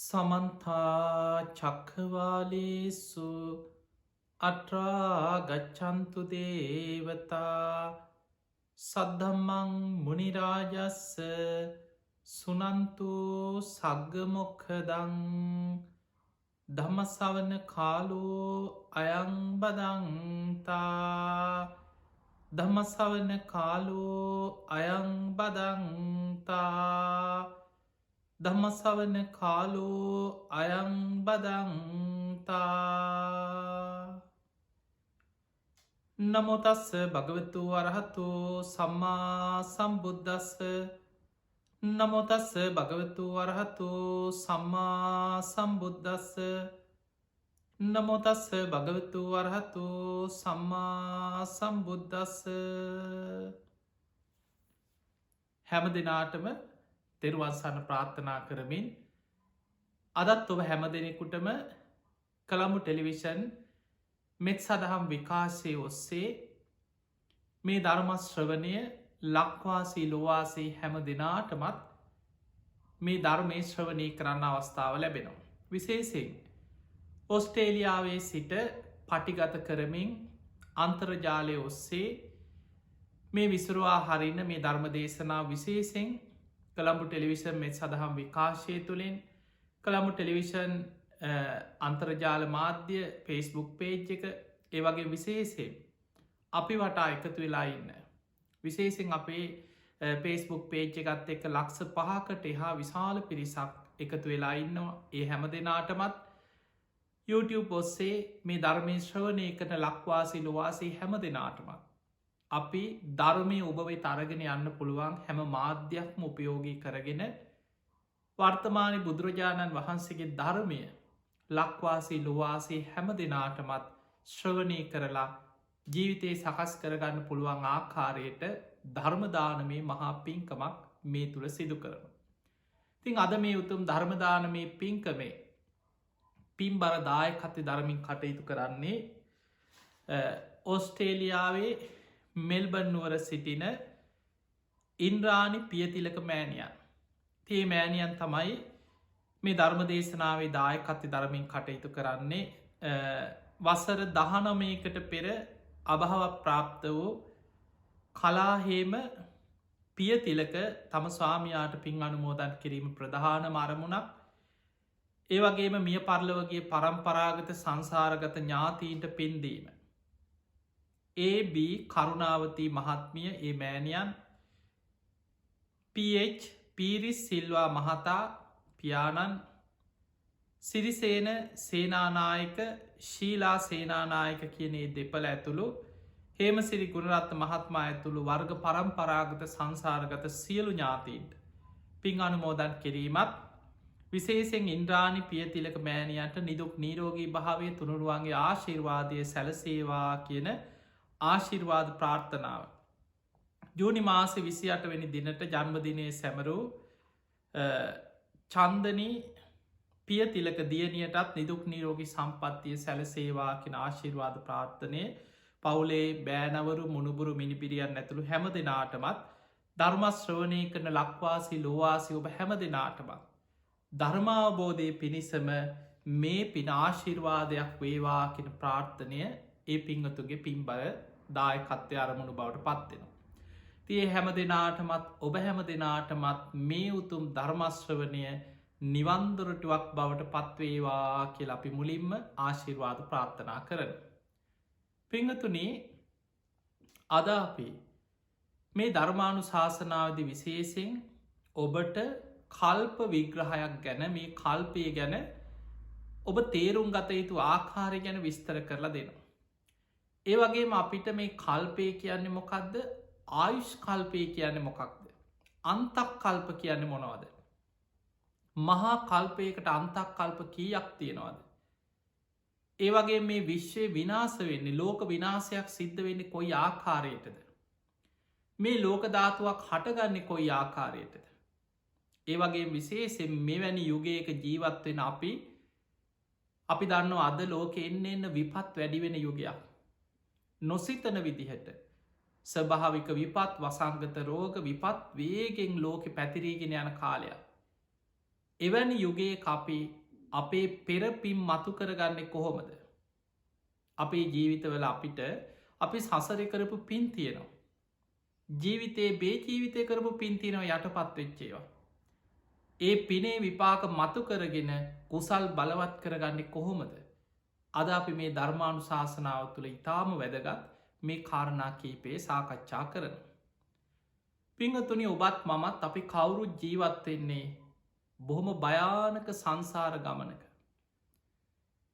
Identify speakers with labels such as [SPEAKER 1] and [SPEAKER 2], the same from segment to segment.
[SPEAKER 1] සමන්තා චක්කවාලේසු අට්‍රාගච්චන්තු දේවතා සද්ධම්මං මුනිරාජස්ස සුනන්තු සග්ගමොක්හදං ධම්මසවන කාලෝ අයංබදන්තා ධම්මසවන කාලෝ අයංබදන්තා ධම්මසවන කාලෝ අයංබදන්තා නමෝතස්ස භගවතු වරහතු සම්මා සම්බුද්දස්ස නමෝතස්ස භගවතු වරහතු සම්මා සම්බුද්දස්ස නමෝතස්ස භගවතු වරහතු සම්මා සම්බුද්දස්ස හැම දෙනාටම තෙරුවන්සන්න ප්‍රාර්ථනා කරමින් අදත් ඔබ හැම දෙනෙකුටම කළඹු ටෙලිවිෂන් මෙත් සදහම් විකාශය ඔස්සේ මේ ධර්මශ්‍රවනය ලක්වාසී ලොවාසේ හැම දෙනාටමත් මේ ධර්මය ශ්‍රවනය කරන්න අවස්ථාව ලැබෙනවා. විශේසිෙන් ඔස්ට්‍රේලියාවේ සිට පටිගත කරමින් අන්තර්ජාලය ඔස්සේ මේ විසුරවා හරින්න මේ ධර්ම දේශනා විශේසෙන් කළඹු ටෙලිවිෂන් මෙත් සඳහම් විකාශය තුළින් කළඹු ටෙලිවිෂන් අන්තර්ජාල මාධ්‍ය ෆේස්බුක් පේජ් එක ඒවගේ විශේසේ අපි වටා එකතු වෙලා ඉන්න. විශේසිෙන් අපේ පේස්බුක් පේජ් එකත් එක ලක්ස 5කට එහා විශාල පිරිසක් එකතු වෙලා ඉන්නවා. ඒ හැම දෙනාටමත් YouTube ඔස්සේ මේ ධර්මය ශ්‍රවණය කරන ලක්වාසී ලොවාසී හැම දෙනාටමත් අපි ධර්මය ඔබවේ තරගෙන යන්න පුළුවන් හැම මාධ්‍යයක්ම උපයෝගී කරගෙන වර්තමානය බුදුරජාණන් වහන්සේගේ ධර්මය ලක්වාසී ලොවාසේ හැම දෙනාටමත් ශ්‍රවණය කරලා ජීවිතයේ සකස් කරගන්න පුළුවන් ආකාරයට ධර්මදානමේ මහා පින්කමක් මේ තුළ සිදු කරන. තින් අද මේ උතුම් ධර්මදානමේ පින්කමේ පින් බරදායකත්ව ධර්මින් කටයුතු කරන්නේ ඔස්ට්‍රේලියාවේ මෙල්බන් නුවර සිටින ඉන්ද්‍රාණි පියතිලක මෑණියන්. තේ මෑණියන් තමයි මේ ධර්ම දේශනාවේ දායකත්ව ධර්මින් කටයුතු කරන්නේ වසර 19කට පෙර අභාව ප්‍රාප්ත වූ කලාහේම පියතිලක තම ස්වාමියාට පින් අනුමෝදන් කිරීම ප්‍රධාන අරමුණක්. ඒ වගේම මිය පරලොවගේ පරම්පරාගත සංසාරගත ඥාතීන්ට පින්දීම. AB කරුණාවතී මහත්මිය ඒ මෑණියන් PH පීරිස් සිල්වා මහතා පියාණන් සිරිසේන සේනානායක ශීලා සේනානායක කියනේ දෙපළ ඇතුළු හේමසිරි ගුණරත්ත මහත්මා ඇතුළු වර්ග පරම්පරාගත සංසාරගත සියලු ඥාතීන්ට පින් අනුමෝදන් කිරීමත් විශේෂෙන් ඉන්ද්‍රාණි පියතිලක මෑණියන්ට නිදුක් නීරෝගී භාවය තුනුරුවන්ගේ ආශිර්වාදය සැලසේවා කියන ආශිර්වාද ප්‍රාර්ථනාව. ජූනි මාස 28 වෙනි දිනට ජන්මදිනය සැමරූ චන්දනී පියතිලක දියණියටත් නිදුක් නීරෝගී සම්පත්තිය සැලසේවා කියන ආශිර්වාද ප්‍රාර්ථනය පවුලේ බෑනවරු මුණුබුරු මිනිපිරියන් ඇතුළු හැම දෙනාටමත් ධර්මශ්‍රවනය කරන ලක්වාසි ලෝවාසි ඔබ හැම දෙනාටමත් ධර්මාවබෝධය පිණිසම මේ පින ආශිර්වාදයක් වේවා කියන ප්‍රාර්ථනය ඒ පිංහතුගේ පින්බර දායකත්වය අරමුණු බවට පත්වෙනවා. තිය හැම දෙනාටමත් ඔබ හැම දෙනාටමත් මේ උතුම් ධර්මශ්‍රවනය නිවන්දොරටුවක් බවට පත්වේවා කියල අපි මුලින්ම ආශිර්වාද ප්‍රාර්ථනා කරන. පිංහතුනේ අද අපි මේ ධර්මානු ශාසනාවද විශේෂෙන් ඔබට කල්ප විග්‍රහයක් ගැන මේ කල්පය ගැන ඔබ තේරුම් ගත යුතු ආකාරය ගැන විස්තර කරලා දෙනවා. ඒ වගේම අපිට මේ කල්පය කියන්නේ මොකක්ද ආයුෂ් කල්පය කියන්නේ මොකක්ද අන්තක් කල්ප කියන්නේ මොනවද මහා කල්පයකට අන්තක් කල්ප කීයක් තියෙනවාද ඒ වගේ මේ විශ්වය විනාස වෙන්නේ ලෝක විනාසයක් සිද්ධ වෙන්නේ කොයි ආකාරයටද මේ ලෝක ධාතුවක් හටගන්නේ කොයි ආකාරයටද ඒ වගේ විශේෂෙන් මෙවැනි යුගයක ජීවත්වෙන අපි දන්න අද ලෝක එන්න විපත් වැඩිවෙන යුගයක් නොසිතන විදිහට ස්වභාවික විපත් වසංගත රෝග විපත් වේගෙන් ලෝකෙ පැතිරීගෙන යන කාලයක් එවැනි යුගයේ අපි අපේ පෙරපිම් මතු කරගන්නේ කොහොමද. අපේ ජීවිතවල අපිට අපි සසර කරපු පින් තියෙනවා. ජීවිතයේ බේ ජීවිතය කරපු පින්තිනව යට පත්වෙච්චේවා. ඒ පිනේ විපාක මතු කරගෙන කුසල් බලවත් කරගන්නේ කොහොමද. අද අපි මේ ධර්මාණු ශාසනාව තුළ ඉතාම වැදගත් මේ කාරණා කීපයේ සාකච්ඡා කරන. පිංහතුනි ඔබත් මමත් අපි කවුරුත් ජීවත්වෙන්නේ බොහොම භයානක සංසාර ගමනක.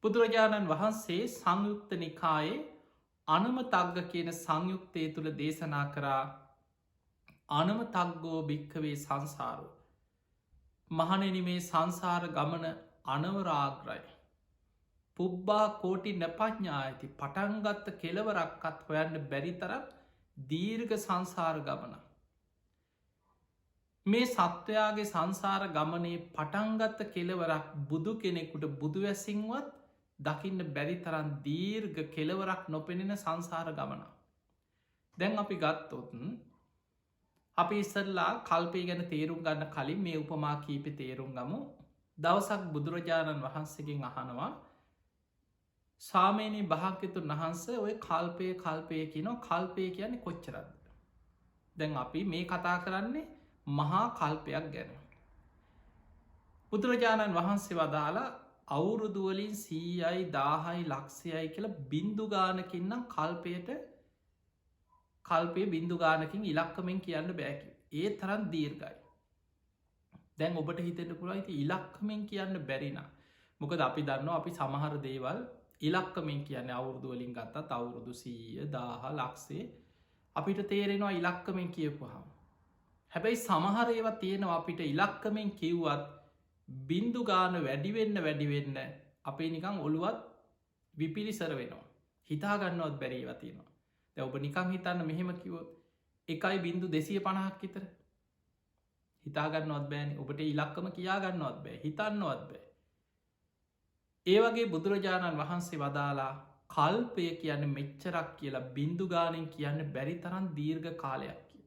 [SPEAKER 1] බුදුරජාණන් වහන්සේ සංයුක්ත නිකායේ අනම තග්ග කියන සංයුක්තය තුළ දේශනා කරා අනම තක්ගෝ භික්කවේ සංසාරෝ. මහනෙන මේ සංසාර ගමන අනවරාග්‍රයි. පුබ්බා කෝටි නැපඥා ඇති පටන්ගත්ත කෙලවරක්කත් හොයන්න බැරිතරක් දීර්ඝ සංසාර ගමන. මේ සත්වයාගේ සංසාර ගමනේ පටන්ගත්ත කෙලවරක් බුදු කෙනෙකුට බුදුවැසිංවත් දකින්න බැරිතරන් දීර්ඝ කෙලවරක් නොපෙනෙන සංසාර ගමන. දැන් අපි ගත්තොතුන් අපි ඉස්සරලා කල්පය ගැන තේරුම් ගන්න කලින් මේ උපමා කීපි තේරුම් ගමු. දවසක් බුදුරජාණන් වහන්සේගෙන් අහනවා සාමේනී භාග්‍යතුන් වහන්ස ඔය කල්පය කියනෝ කල්පය කියන්නේ කොච්චරද. දැන් අපි මේ කතා කරන්නේ මහා කල්පයක් ගැන. බුදුරජාණන් වහන්සේ වදාලා අවුරුදුවලින් 100යි 1000යි ලක්ෂයයි කියලා බින්දුගානකින්නම් කල්පය බින්දුගානකින් ඉලක්කමෙන් කියන්න බෑකි. ඒ තරන් දීර්ගයි. දැන් ඔබට හිතෙන්ට පුළුවන් ඉති ඉලක්කමෙන් කියන්න බැරිනා. මොකද අපි දන්නවා අපි සමහර දේවල් ඉලක්කමෙන් කියන්න අවුරුදුවලින් ගත්තත් අවුරුදු 100 1000 ලක්ෂේ අපිට තේරෙනවා ඉලක්කමෙන් කියපුහම. හැබැයි සමහර ඒවා තියෙනවා අපිට ඉලක්කමෙන් කිව්වත් බින්දුගාන වැඩිවෙන්න අපේ නිකං ඔළුවත් විපිරිසර වෙනවා. හිතාගන්නවත් බැරීව තියෙනවා. දැ ඔබ නිකං හිතන්න මෙහෙම කිවොත් 1.250ක් විතර හිතාගන්නවත් බෑන ඔබට ඉලක්කම කියාගන්නවත් බෑ හිතන්නවත් බෑ. ඒවගේ බුදුරජාණන් වහන්සේ වදාලා කල්පය කියන්න මෙච්චරක් කියලා බින්දුගානෙන් කියන්න බැරි තරන් දීර්ඝ කාලයක් කිය.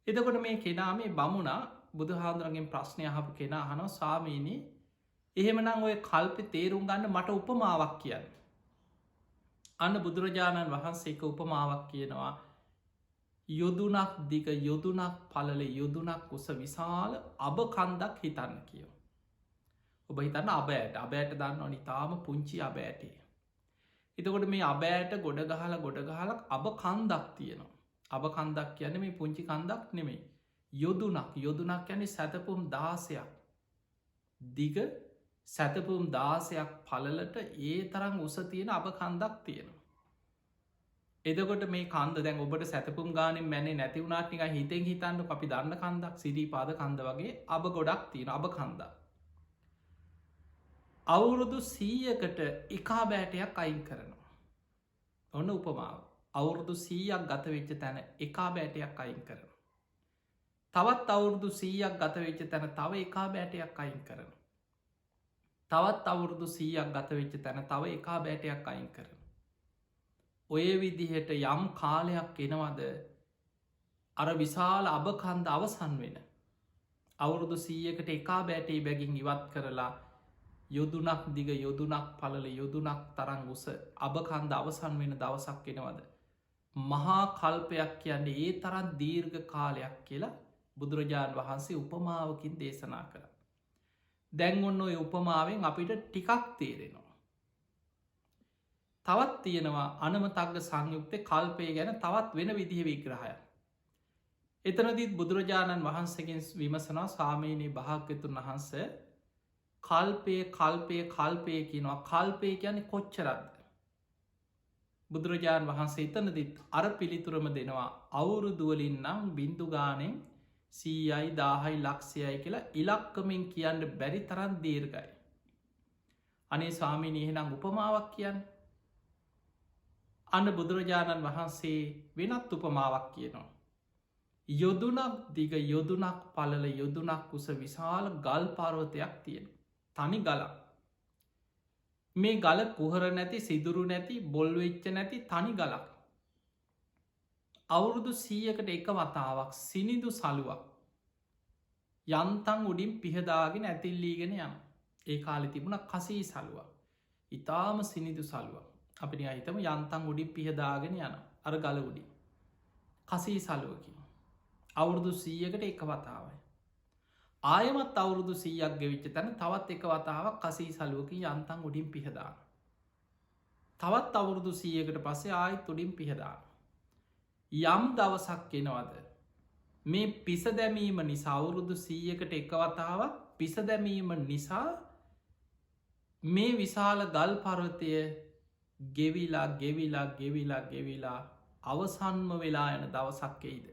[SPEAKER 1] එතකොට මේ කෙනා මේ බමුණා බුදුහාන්දුරගෙන් ප්‍රශ්නය අහපු කෙනා අහනෝ සාමීනී එහෙමනම් ඔය කල්පෙ තේරුම් ගන්න මට උපමාවක් කියන්න. අන්න බුදුරජාණන් වහන්සේක උපමාවක් කියනවා යොදුනක් දිග යොදුනක් පලල යොදුනක් උස විශාල අබ කන්දක් හිතන්න කියෝ. ඔබ හිතන්න අබෑට දන්න නිතාම පුංචි අබෑටේ. එතකොට මේ අබෑට ගොඩගහලක් අබ කන්දක් තියෙනවා. අබ කන්දක් කියන්න මේ පුංචි කන්දක් නෙමේ. යොදුනක් යැනි සැතපුම් 16ක් දිග සැතපුම් 16ක් පලලට ඒ තරම් උස තියෙන අබ කන්දක් තියෙනවා. එදකොට මේ කන්ද දැන් ඔබට සැතපුම් ගානින් මැනේ නැතිවුණටනික හිතෙන් හිතන්න අපි දන්න කන්දක් සිදී පාද කන්ද වගේ අබ ගොඩක් තියෙන අබ කන්දක්. අවුරුදු 100කට එකා බෑටයක් අයින් කරනවා. ඔන්න උපමාව. අවුරුදු 100ක් ගත වෙච්ච තැන එකා බෑටයක් අයින් කරනවා. තවත් අවුරුදු 100ක් ගත වෙච්ච තැන තව එකා බෑටයක් අයින් කරන. තවත් අවුරුදු 100ක් ගත වෙච්ච තැන තව එකා බෑටයක් අයින් කරන. ඔය විදිහට යම් කාලයක් එනවද අර විශාල අබකන්ද අවසන් වෙන. අවුරුදු 100කට එකා බෑටේ බැගින් ඉවත් කරලා යොදුනක් දිග යොදුනක් පලල යොදුනක් තරං උස අබකන්ද අවසන් වෙන දවසක් එනවද. මහා කල්පයක් කියන්නේ ඒ තරන් දීර්ඝ කාලයක් කියලා බුදුරජාණන් වහන්සේ උපමාවකින් දේශනා කර. දැන් ඔන්න ඔය උපමාවෙන් අපිට ටිකක් තේරෙනවා. තවත් තියෙනවා අනමතග්ග සංයුක්තය කල්පය ගැන තවත් වෙන විදිහ විග්‍රහය. එතනදිත් බුදුරජාණන් වහන්සේගෙන් විමසනා සාමීනී භාග්‍යතුන් වහන්ස කල්පය කියනවා කල්පය කියන්නේ කොච්චරක්ද. බුදුරජාණන් වහන්සේ එතනදිත් අර පිළිතුරම දෙනවා අවුරුදුවලින් නම් බින්දුගානෙන් 100යි 1000යි ලක්ෂයයි කියලා ඉලක්කමින් කියන්න බැරි තරන් දීර්ගයි. අනේ ස්වාමීනී එහෙනම් උපමාවක් කියන්න. අන්න බුදුරජාණන් වහන්සේ වෙනත් උපමාවක් කියනවා. යොදුනක් දිග යොදුනක් පලල යොදුනක් උස විශාල ගල් පර්වතයක් තියෙන. තනි ගලක්. මේ ගල කුහර නැති සිදුරු නැති බොල්වෙච්ච නැති තනි ගලක්. අවුරුදු 100කට එක වතාවක් සිනිදු සලුවක් යන්තන් උඩින් පිහදාගෙන ඇතිල්ලීගෙන යන ඒ කාලෙ තිබුණ කසී සලුව ඉතාම සිනිදු සලුව අපි අහිතම යන්තන් උඩින් පිහදාගෙන යන අර ගල උඩි කසී සලුවකින් අවුරුදු 100කට එක වතාවයි ආයමත් අවුරුදු 100ක් ගෙවිච්ච තැන තවත් එක වතාවක් කසී සලුවකින් යන්තන් උඩින් පිහදාන තවත් අවුරුදු 100කට පස්සේ ආයත් උඩින් පිහදාන යම් දවසක් එනවද මේ පිස දැමීම නිසා අවුරුදු 100කට එක වතාවක් පිස දැමීම නිසා මේ විශාල ගල් පර්වතය ගෙවිලා අවසන්ම වෙලා යන දවසක් එයිද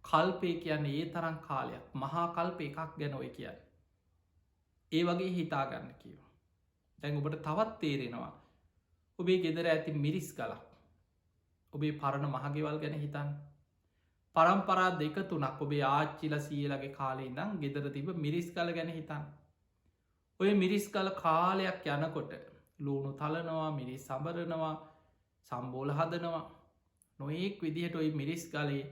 [SPEAKER 1] කල්පය කියන්නේ ඒ තරම් කාලයක් මහා කල්ප එකක් ගැන ඔය කියන්න ඒ වගේ හිතාගන්න කියව දැන් ඔබට තවත් තේරෙනවා ඔබේ ගෙදර ඇති මිරිස් ගලක් ඔබේ පරණ මහගෙවල් ගැන හිතන්න පරම්පරා දෙක තුනක් ඔබේ ආච්චිල සියලගේ කාලේ ඉඳං ගෙදර තිබ මිරිස් කල ගැන හිතන්න ඔය මිරිස් කල කාලයක් යනකොට ලූුණු තලනවා මිරිස් සබරනවා සම්බෝල හදනවා නොයෙක් විදිහට ඔයි මිරිස් ගලේ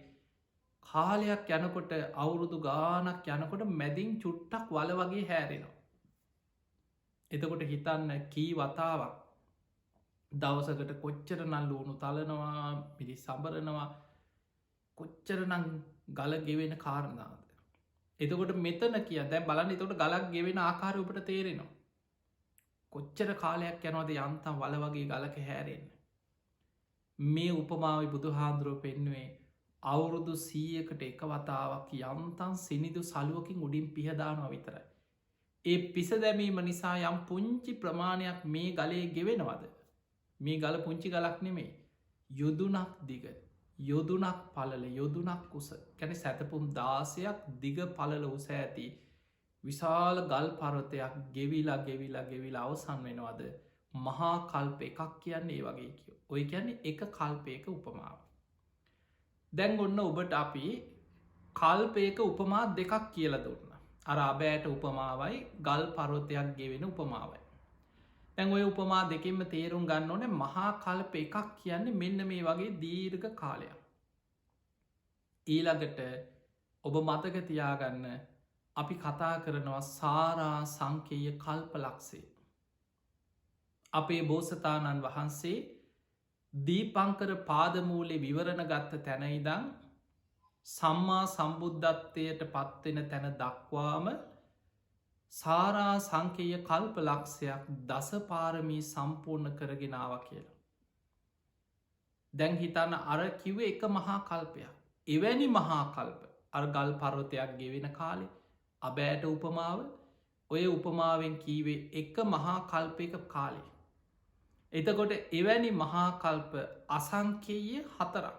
[SPEAKER 1] කාලයක් යනකොට අවුරුදු ගානක් යනකොට මැදින් චුට්ටක් වල වගේ හැරෙනවා එතකොට හිතන්න කී වතාවක් දවසකට කොච්චර නල් ලූුණු තලනවා මිරිස් සබරනවා කොච්චරනං ගල ගෙවෙන කාරණාද එතකොට මෙතන කිය දැන් බලන්න එතකොට ගලක් ගෙවෙන ආකාරය ඔබට තේරෙනවා කොච්චර කාලයක් යනවද යන්තම් වල වගේ ගලක හැරෙන්න මේ උපමාවයි බුදු හාන්දුරුව පෙන්නුවේ අවුරුදු 100කට එක වතාවක් යන්තන් සිනිදු සලුවකින් උඩින් පිහදානවා විතරයි ඒ පිස දැමීම නිසා යම් පුංචි ප්‍රමාණයක් මේ ගලේ ගෙවෙනවද මේ ගල පුංචි ගලක් නෙමේ යුදුනක් දිග යොදුනක් පලල යොදුනක් උස කැන සැතපුම් 16ක් දිග පලල උස ඇති විශාල ගල් පරවතයක් ගෙවිලා අවසන් වෙනවද මහා කල්ප එකක් කියන්නේ ඒ වගේ කිය ඔය කියන්නේ එක කල්පයක උපමාව දැන් ඔන්න ඔබට අපි කල්පයක උපමා දෙකක් කියල දුන්න අර අබෑට උපමාවයි ගල් පරවතයක් ගෙවෙන උපමාවයි දැන් ඔය උපමා දෙකෙන්ම තේරුම් ගන්න ඕනේ මහා කල්ප එකක් කියන්නේ මෙන්න මේ වගේ දීර්ඝ කාලයක් ඊළඟට ඔබ මතක තියාගන්න අපි කතා කරනවා සාරා සංකේය කල්ප ලක්ෂේ අපේ බෝසතාණන් වහන්සේ දීපංකර පාදමූලේ විවරණ ගත්ත තැනයිදං සම්මා සම්බුද්ධත්වයට පත්වෙන තැන දක්වාම සාරා සංකේය කල්ප ලක්ෂයක් දසපාරමී සම්පූර්ණ කරගෙනාව කියලා. දැන් හිතන්න අර කිව එක මහා කල්පයක්. එවැනි මහා කල්ප අර ගල් පර්වතයක් ගෙවෙන කාලෙ අබෑට උපමාව ඔය උපමාවෙන් කීවේ එක මහා කල්පයක කාලේ. එතකොට එවැනි මහා කල්ප අසංකේය 4ක්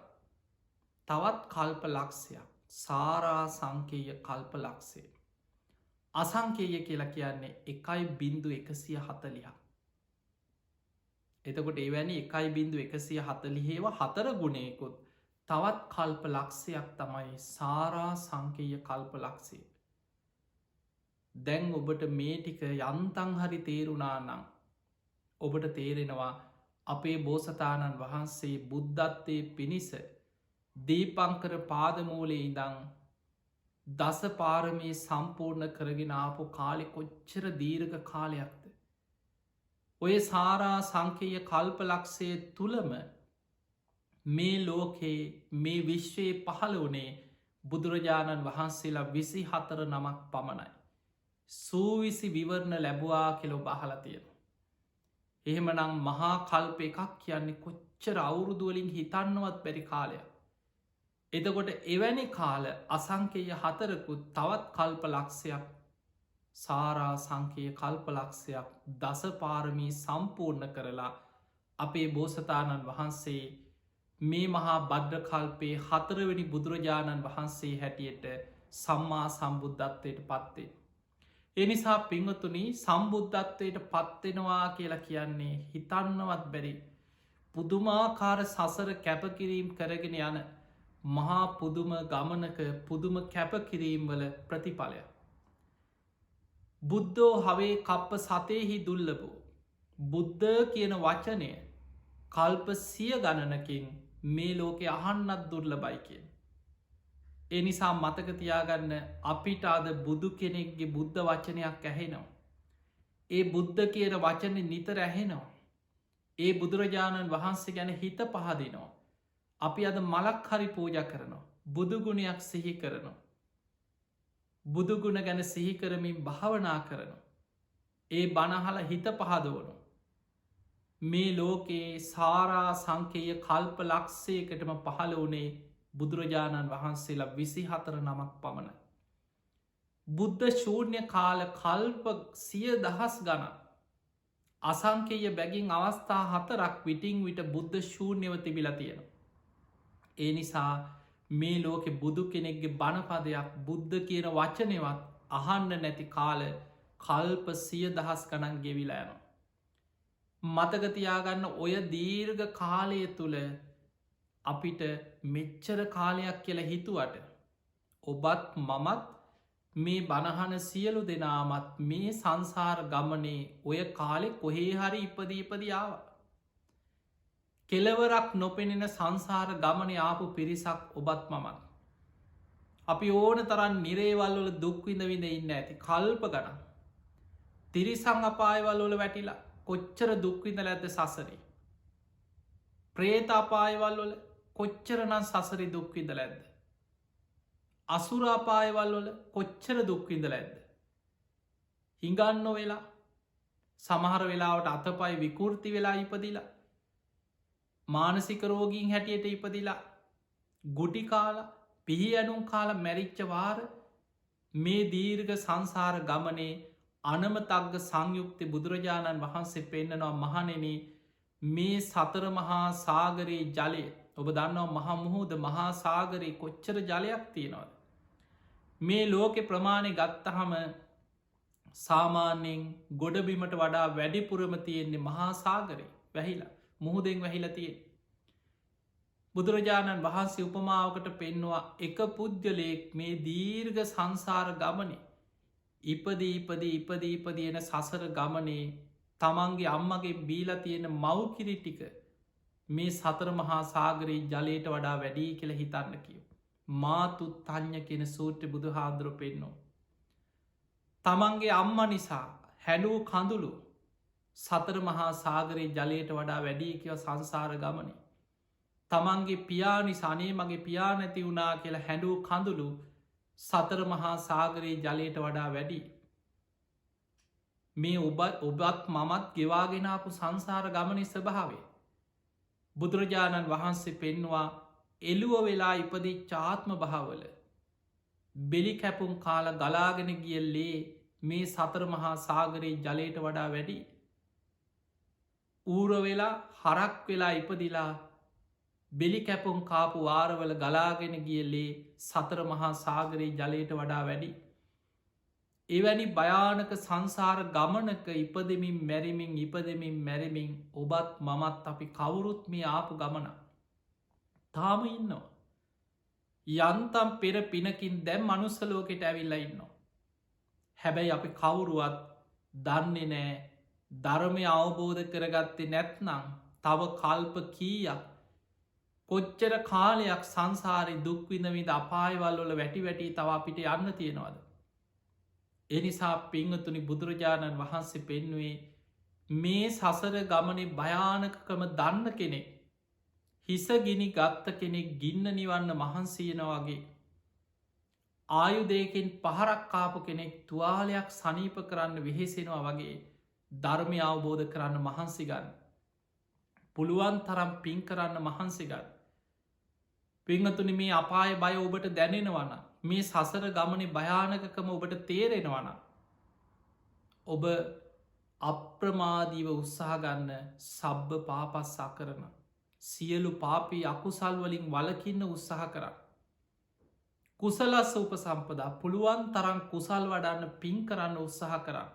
[SPEAKER 1] තවත් කල්ප ලක්ෂයක් සාරා සංකේය කල්ප ලක්ෂේ අසංකේය කියලා කියන්නේ 1.140. එතකොට එවැනි 1.140 4 ගුණයකුත් තවත් කල්ප ලක්ෂයක් තමයි සාරා සංකේය කල්ප ලක්ෂය. දැන් ඔබට මේ ටික යන්තන් හරි තේරුණා නම් ඔබට තේරෙනවා අපේ බෝසතාණන් වහන්සේ බුද්ධත්වයේ පිණිස දීපංකර පාදමූලේ ඉඳං දස පාරමී සම්පූර්ණ කරගෙන ආපු කාලෙ කොච්චර දීර්ඝ කාලයක්ද. ඔය සාරා සංකේය කල්ප ලක්ෂය තුළම මේ ලෝකයේ මේ විශ්වයේ පහළ වනේ බුදුරජාණන් වහන්සේලා 24 නමක් පමණයි. සූවිසි විවරණ ලැබවා කෙලො බහලා තියෙන. එහෙමනම් මහා කල්ප එකක් කියන්නේ කොච්චර අවුරුදුවලින් හිතන්නවත් බැරි කාලයක්. එතකොට එවැනි කාල අසංකේය 4කුත් තවත් කල්ප ලක්ෂයක් සාරා සංකේය කල්ප ලක්ෂයක් දසපාරමී සම්පූර්ණ කරලා අපේ බෝසතාණන් වහන්සේ මේ මහා බද්්‍ර කල්පයේ 4 වෙනි බුදුරජාණන් වහන්සේ හැටියට සම්මා සම්බුද්ධත්වයට පත්වේ. එනිසා පිංහතුනි සම්බුද්ධත්වයට පත්වෙනවා කියලා කියන්නේ හිතන්නවත් බැරි පුදුමාකාර සසර කැපකිරීම් කරගෙන යන මහා පුදුම ගමනක පුදුම කැපකිරීම්වල ප්‍රතිඵලයක්. බුද්ධෝ හවේ කප්ප සතයෙහි දුල්ලබෝ. බුද්ධ කියන වචනය කල්ප 100 ගණනකින් මේ ලෝකෙ අහන්නත් දුර්ලබයි කියෙන්. එනිසා මතකතියාගන්න අපිට අද බුදු කෙනෙක්ගේ බුද්ධ වචනයක් ඇහෙනවා. ඒ බුද්ධ කියන වචන නිතර ඇහෙනවා. ඒ බුදුරජාණන් වහන්සේ ගැන හිත පහදිනවා. අපි අද මලක් හරි පූජ කරනවා. බුදුගුණයක් සිහි කරනවා. බුදුගුණ ගැන සිහිකරමින් භාවනා කරනවා. ඒ බණහල හිත පහදවනු. මේ ලෝකයේ සාරා සංකේය කල්ප ලක්ෂයකටම පහළ වනේ බුදුරජාණන් වහන්සේලා 24 නමක් පමණ. බුද්ධ ශූර්ණය කාල කල්ප 100,000 ගණන් අසංකේය බැගින් අවස්ථා 4ක් විටින් විට බුද්ධ ශූර්ණයව තිබිලා තියෙනවා. ඒ නිසා මේ ලෝකෙ බුදු කෙනෙක්ගේ බණපදයක් බුද්ධ කියන වචනවත් අහන්න නැති කාල කල්ප 100,000 ගණන් ගෙවිලා යනවා. මතකතියාගන්න ඔය දීර්ඝ කාලය තුළ අපිට මෙච්චර කාලයක් කියලා හිතුවට ඔබත් මමත් මේ බණහන සියලු දෙනාමත් මේ සංසාර ගමනේ ඔය කාලෙ කොහේ හරි ඉපදීආව. කෙලවරක් නොපෙනෙන සංසාර ගමන ආපු පිරිසක් ඔබත් මමත්. අපි ඕන තරන් නිරේවල්වල දුක්විඳවිඳ ඉන්න ඇති කල්ප ගන. තිරිසං අපායවල්වල වැටිලා කොච්චර දුක්විඳල ඇත සසරේ. ප්‍රේත අපායවල්වල කොච්චරනන් සසරි දුක්විඳල ඇද්ද. අසුරාපායවල්වල කොච්චර දුක්විඳල ඇද්ද. හිඟන්න වෙලා සමහර වෙලාවට අතපයි විකෘති වෙලා ඉපදිලා මානසික රෝගීන් හැටියට ඉපදිලා ගුටි කාල පිහි ඇනුම් කාල මැරිච්ච වාර මේ දීර්ඝ සංසාර ගමනේ අනමතක්ග සංයුක්ති බුදුරජාණන් වහන්සේ පෙන්න්නනවා මහනෙන මේ සතර මහා සාගරයේ ජලය ඔබ දන්නවා මහමුහෝද මහා සාගරයේ කොච්චර ජලයක් තියෙනවද. මේ ලෝකෙ ප්‍රමාණය ගත්තහම සාමාන්‍යයෙන් ගොඩබිමට වඩා වැඩිපුරම තියෙන්නේ මහා සාගරය වැහිලා මුහුදෙන් වැහිලතිය. බුදුරජාණන් වහන්සේ උපමාවකට පෙන්නවා එක පුද්ගලයෙක් මේ දීර්ඝ සංසාර ගමනේ ඉපදීපදීන සසර ගමනේ තමන්ගේ අම්මගේ බීලා තියෙන මව්කිරි ටික මේ සතර මහා සාගරයේ ජලයට වඩා වැඩී කියල හිතන්න කියව. මාතු තඥ කියෙන සූට්‍ර බුදු හාන්දුර පෙන්නෝ. තමන්ගේ අම්ම නිසා හැඩූ කඳුළු සතර මහා සාගරයේ ජලයට වඩා වැඩී කියව සංසාර ගමන. තමන්ගේ පියානි සනේ මගේ පියා නැති වුණා කියලා හැඩූ කඳුළු සතර මහා සාගරයේ ජලයට වඩා වැඩි. මේ ඔබත් මමත් ගෙවාගෙනාපු සංසාර ගමනි ස්වභාවේ. බුදුරජාණන් වහන්සේ පෙන්වා එළුව වෙලා ඉපදි චාත්ම භාවල බෙලි කැපුම් කාල ගලාගෙන ගියල්ලේ මේ සතර මහා සාගරයේ ජලයට වඩා වැඩි. ඌර වෙලා හරක් වෙලා ඉපදිලා බෙලි කැපුම් කාපු වාරවල ගලාගෙන ගියල්ලේ සතර මහා සාගරයේ ජලයට වඩා වැඩි. එවැනි භයානක සංසාර ගමනක ඉපදමින් මැරිමින් ඔබත් මමත් අපි කවුරුත් මේ ආපු ගමන තාම ඉන්නවා. යන්තම් පෙර පිනකින් දැම් මනුස්සලෝකෙට ඇවිල්ලා ඉන්නවා. හැබැයි අපි කවුරුවත් දන්නේ නෑ ධර්මය අවබෝධ කරගත්තේ නැත්නම් තව කල්ප කීයක් කොච්චර කාලයක් සංසාරය දුක්විඳවිද අපායවල්වල වැටි තව අපිට යන්න තියෙනවාද. එනිසා පිංහතුනි බුදුරජාණන් වහන්සේ පෙන්නුවේ මේ සසර ගමනේ භයානකකම දන්න කෙනෙක් හිසගිනි ගත්ත කෙනෙක් ගින්න නිවන්න මහන්සියන වගේ ආයුදයකින් පහරක්කාපු කෙනෙක් තුවාලයක් සනීප කරන්න වෙහෙසෙනවා වගේ ධර්මය අවබෝධ කරන්න මහන්සිගන්න පුළුවන් තරම් පින් කරන්න මහන්සිගන්න. පිංහතුනි මේ අපාය බය ඔබට දැනෙනවන මේ සසර ගමනේ භයානකකම ඔබට තේරෙනවන ඔබ අප්‍රමාදීව උත්සාහගන්න සබ්බ පාපස්සා කරන සියලු පාපී අකුසල් වලින් වලකින්න උත්සාහ කර කුසලස්ස උපසම්පදා පුළුවන් තරම් කුසල් වඩන්න පින් කරන්න උත්සාහ කරන්න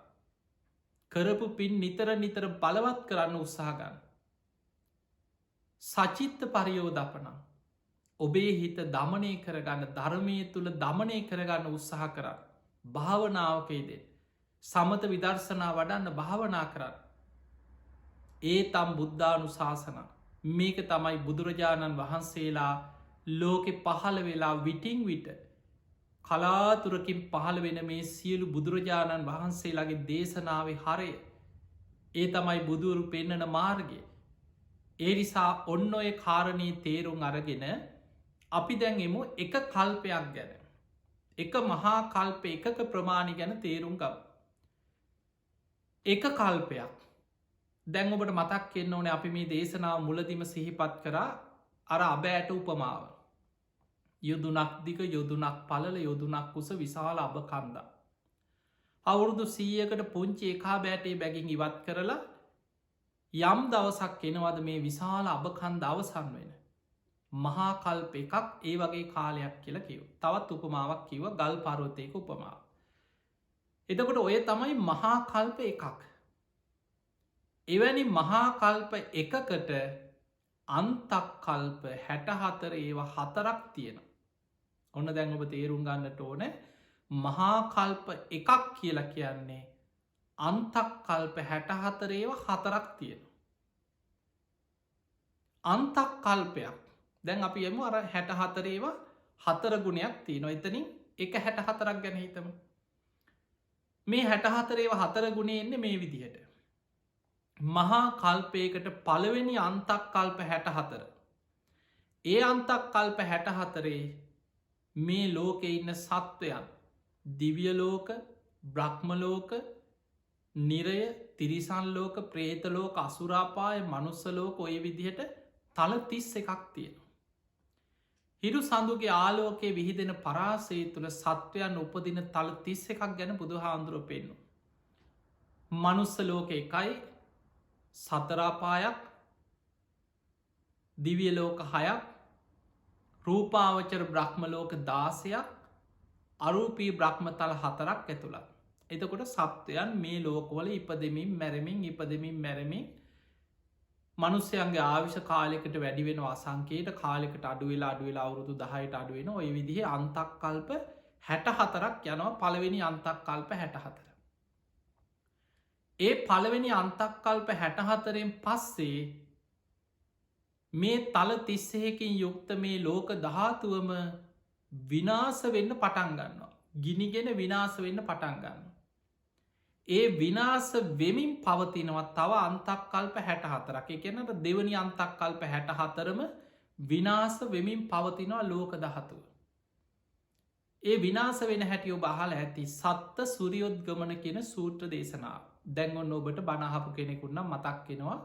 [SPEAKER 1] කරපු පින් නිතර බලවත් කරන්න උත්සාහගන්න සචිත්ත පරියෝදපනම් ඔබේ හිත දමනය කරගන්න ධර්මය තුළ දමනය කරගන්න උත්සාහ කරන්න භාවනාවකයිදේ සමත විදර්ශනා වඩන්න භාවනා කරන්න ඒ තම් බුද්ධානු ශාසන මේක තමයි බුදුරජාණන් වහන්සේලා ලෝකෙ පහළ වෙලා විටිං විට කලාතුරකින් පහළ වෙන මේ සියලු බුදුරජාණන් වහන්සේලාගේ දේශනාව හරය ඒ තමයි බුදුරු පෙන්නන මාර්ගය. ඒ නිසා ඔන්න ඔය කාරණී තේරුම් අරගෙන අපි දැන් එමු එක කල්පයක් ගැන. එක මහා කල්ප එකක ප්‍රමාණි ගැන තේරුම් ගම්. එක කල්පයක් දැන් ඔබට මතක් කෙන්න ඕන අපි මේ දේශනාව මුලදිම සිහිපත් කරා අර අබෑට උපමාව. යොදුනක් දික යොදුනක් පලල යොදුනක් කුස විශාල අභ කන්දා. අවුරුදු 100කට පුංචි එකා බෑටේ බැගින් ඉවත් කරලා යම් දවසක් එනවද මේ විශාල අභකන්ද අවසන් වෙන. මහා කල්ප එකක් ඒ වගේ කාලයක් කියලා කිව්. තවත් උපමාවක් කිව ගල් පරෝතයක උපමාව. එතකොට ඔය තමයි මහා කල්ප එකක්. එවැනි මහා කල්ප එකකට අන්තක් කල්ප 64 ඒවා 4ක් තියෙන. ඔන්න දැන් ඔබ තේරුම් ගන්නට ඕන මහා කල්ප එකක් කියලා කියන්නේ අන්තක් කල්ප 64 ඒවා 4ක් තියෙන. අන්තක් කල්පයක් දැන් අපි යමු අර 64 ඒවා 4 ගුණයක් තියෙනවා. එතනින් එක 64ක් ගැන හිතමු. මේ 64 ඒවා 4 ගුණේ එන්නේ මේ විදිහට. මහා කල්පයකට පළවෙනි අන්තක් කල්ප 64. ඒ අන්තක් කල්ප 64 මේ ලෝකෙ ඉන්න සත්වයන් දිවියලෝක බ්‍රහ්මලෝක නිරය තිරිසන්ලෝක ප්‍රේතලෝක අසුරාපාය මනුස්සලෝක ඔය විදිහට තල 31ක් තියෙන. හිරු සඳුගේ ආලෝකයේ විහිදෙන පරාසය තුළ සත්වයන් උපදින තල 31ක් ගැන බුදු හාන්දුරුව පෙන්නු. මනුස්ස ලෝක එකයි සතරාපායක් දිවිය ලෝක 6ක් රූපාවචර බ්‍රහ්මලෝක 16ක් අරූපී බ්‍රහ්මතල 4ක් ඇතුළත්. එතකොට සත්වයන් මේ ලෝකවල ඉපදෙමින් මැරමින් ඉපදෙමින් මැරමින් මනුස්්‍යයන්ගේ ආවිශ කාලෙකට වැඩිවෙන අසංකේට කාලෙකට අඩුවෙලා අඩුවෙලා අවුරුදු 10ට අඩුවෙන ඔය විදිහ අන්තක් කල්ප 64ක් යනවා පළවෙනි අන්තක් කල්ප 64. ඒ පළවෙනි අන්තක් කල්ප 64න් පස්සේ මේ තල 31කින් යුක්ත මේ ලෝක ධාතුවම විනාස වෙන්න පටන් ගන්නවා. ගිනිගෙන විනාස වෙන්න පටන් ගන්න. ඒ විනාස වෙමින් පවතිනවත් තව අන්තක් කල්ප 64ක්. ඒ කියන්නට දෙවනි අන්තක් කල්ප 64ම විනාස වෙමින් පවතිනවා ලෝක ධාතුව. ඒ විනාස වෙන හැටියෝ බහල ඇති සත්ත සුරියොද්ගමන කියන සූත්‍ර දේශනාව. දැන් ඔන්න ඔබට බණහපු කෙනෙකුන්නම් මතක් කෙනවා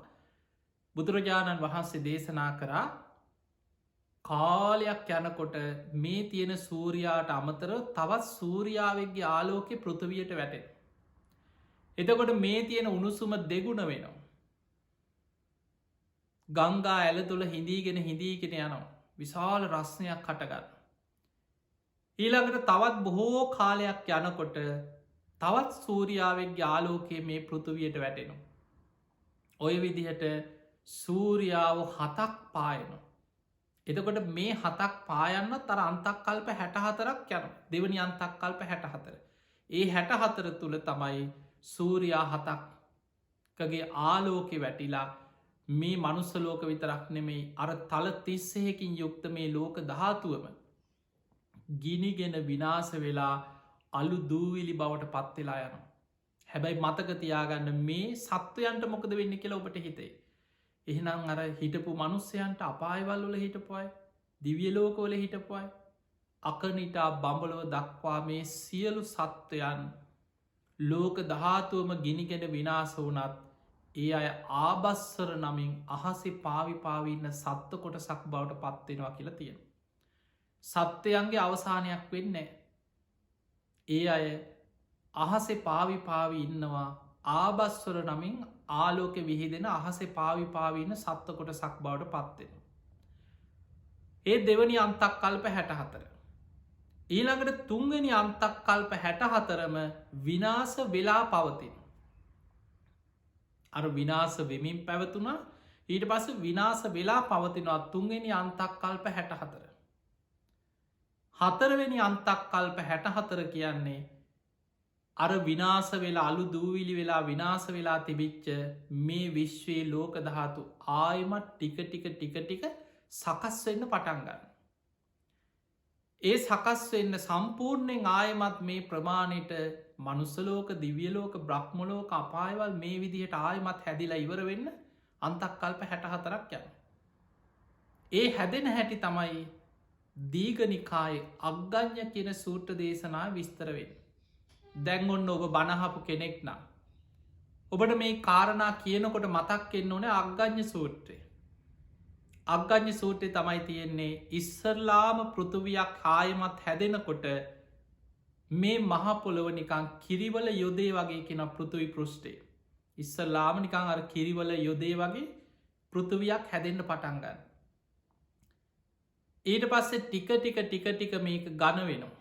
[SPEAKER 1] බුදුරජාණන් වහන්සේ දේශනා කරා කාලයක් යනකොට මේ තියෙන සූරයාට අමතර තවත් සූරියාවගේ ආලෝකෙ පෘථවියට වැටෙන. එතකොට මේ තියෙන උණුසුම දෙගුණ වෙනවා. ගංගා ඇල තුළ හිඳීගෙන හිඳීගෙන යනවා. විශාල රස්නයක් කටගන්න. ඊළඟට තවත් බොහෝ කාලයක් යනකොට තවත් සූරියාවගේ ආලෝකයේ මේ පෘථවියට වැටෙනවා. ඔය විදිහට සූරියාව 7ක් පායනවා. එතකොට මේ 7ක් පායන්න තර අන්තක් කල්ප 64ක් යන දෙවනි අන්තක් කල්ප 64. ඒ 64 තුළ තමයි සූරයා 7ක්ගේ ආලෝකෙ වැටිලා මේ මනුස්සලෝක විතරක් නෙමෙයි අර තල 31කින් යුක්ත මේ ලෝක ධාතුවම ගිනිගෙන විනාස වෙලා අලු දූවිලි බවට පත්වෙලා යනවා. හැබැයි මතකතියාගන්න මේ සත්වයන්ට මොකද වෙන්න කියලා ඔබට හිතේ. එහෙනම් අර හිටපු මනුස්සයන්ට අපායවල් වල හිටපුයි දිවියලෝකවල හිටපුයි අකනිටා බඹලව දක්වා මේ සියලු සත්වයන් ලෝක ධාතුවම ගිනිගෙන විනාස වනත් ඒ අය ආබස්සර නමින් අහසි පාවිපාවින්න සත්ත කොටසක් බවට පත්වෙනවා කියලා තියෙන. සත්වයන්ගේ අවසානයක් වෙන්නේ. ඒ අය අහසෙ පාවිපාවි ඉන්නවා ආබස්වර නමින් ආලෝක විහිදෙන අහසේ පාවිපාවින්න සත්ත කොටසක් බවට පත්වෙන. ඒ දෙවනි අන්තක් කල්ප 64. ඊළඟට තුන්ගනි අන්තක් කල්ප 64ම විනාස වෙලා පවතින. අර විනාස වෙමින් පැවතුනා ඊට පස විනාස වෙලා පවතිනවා තුන්ගනි අන්තක් කල්ප 64. හතරවෙනි අන්තක් කල්ප 64 කියන්නේ අර විනාස වෙලා අලු දූවිලි වෙලා විනාස වෙලා තිබිච්ච මේ විශ්වයේ ලෝක ධාතු ආයමත් ටික ටික සකස් වෙන්න පටන් ගන්න. ඒ සකස් වෙන්න සම්පූර්ණයෙන් ආයමත් මේ ප්‍රමාණයට මනුස්සලෝක දිවියලෝක බ්‍රහ්මලෝක අපායවල් මේ විදිහට ආයමත් හැදිලා ඉවර වෙන්න අන්තක්කල්ප 64ක් යන. ඒ හැදෙන හැටි තමයි දීගනිකායේ අග්ගඥ කියන සූට්‍ර දේශනා විස්තරවෙන්. දැන් ඔන්න ඔබ බණහපු කෙනෙක් නම්. ඔබට මේ කාරණා කියනකොට මතක් එන්න ඕන අග්ගඥ සූත්‍රය. අග්ගඥ සූත්‍රය තමයි තියෙන්නේ ඉස්සරලාම පෘතුවයක් ආයමත් හැදෙනකොට මේ මහපොළොව නිකං කිරිවල යොදේ වගේ කෙන පෘතුවි පෘෂ්ටේ. ඉස්සරලාම නිකං අර කිරිවල යොදේ වගේ පෘතුවයක් හැදෙන්ට පටන්ගන්න. ඊට පස්සේ ටික මේක ගන වෙනවා.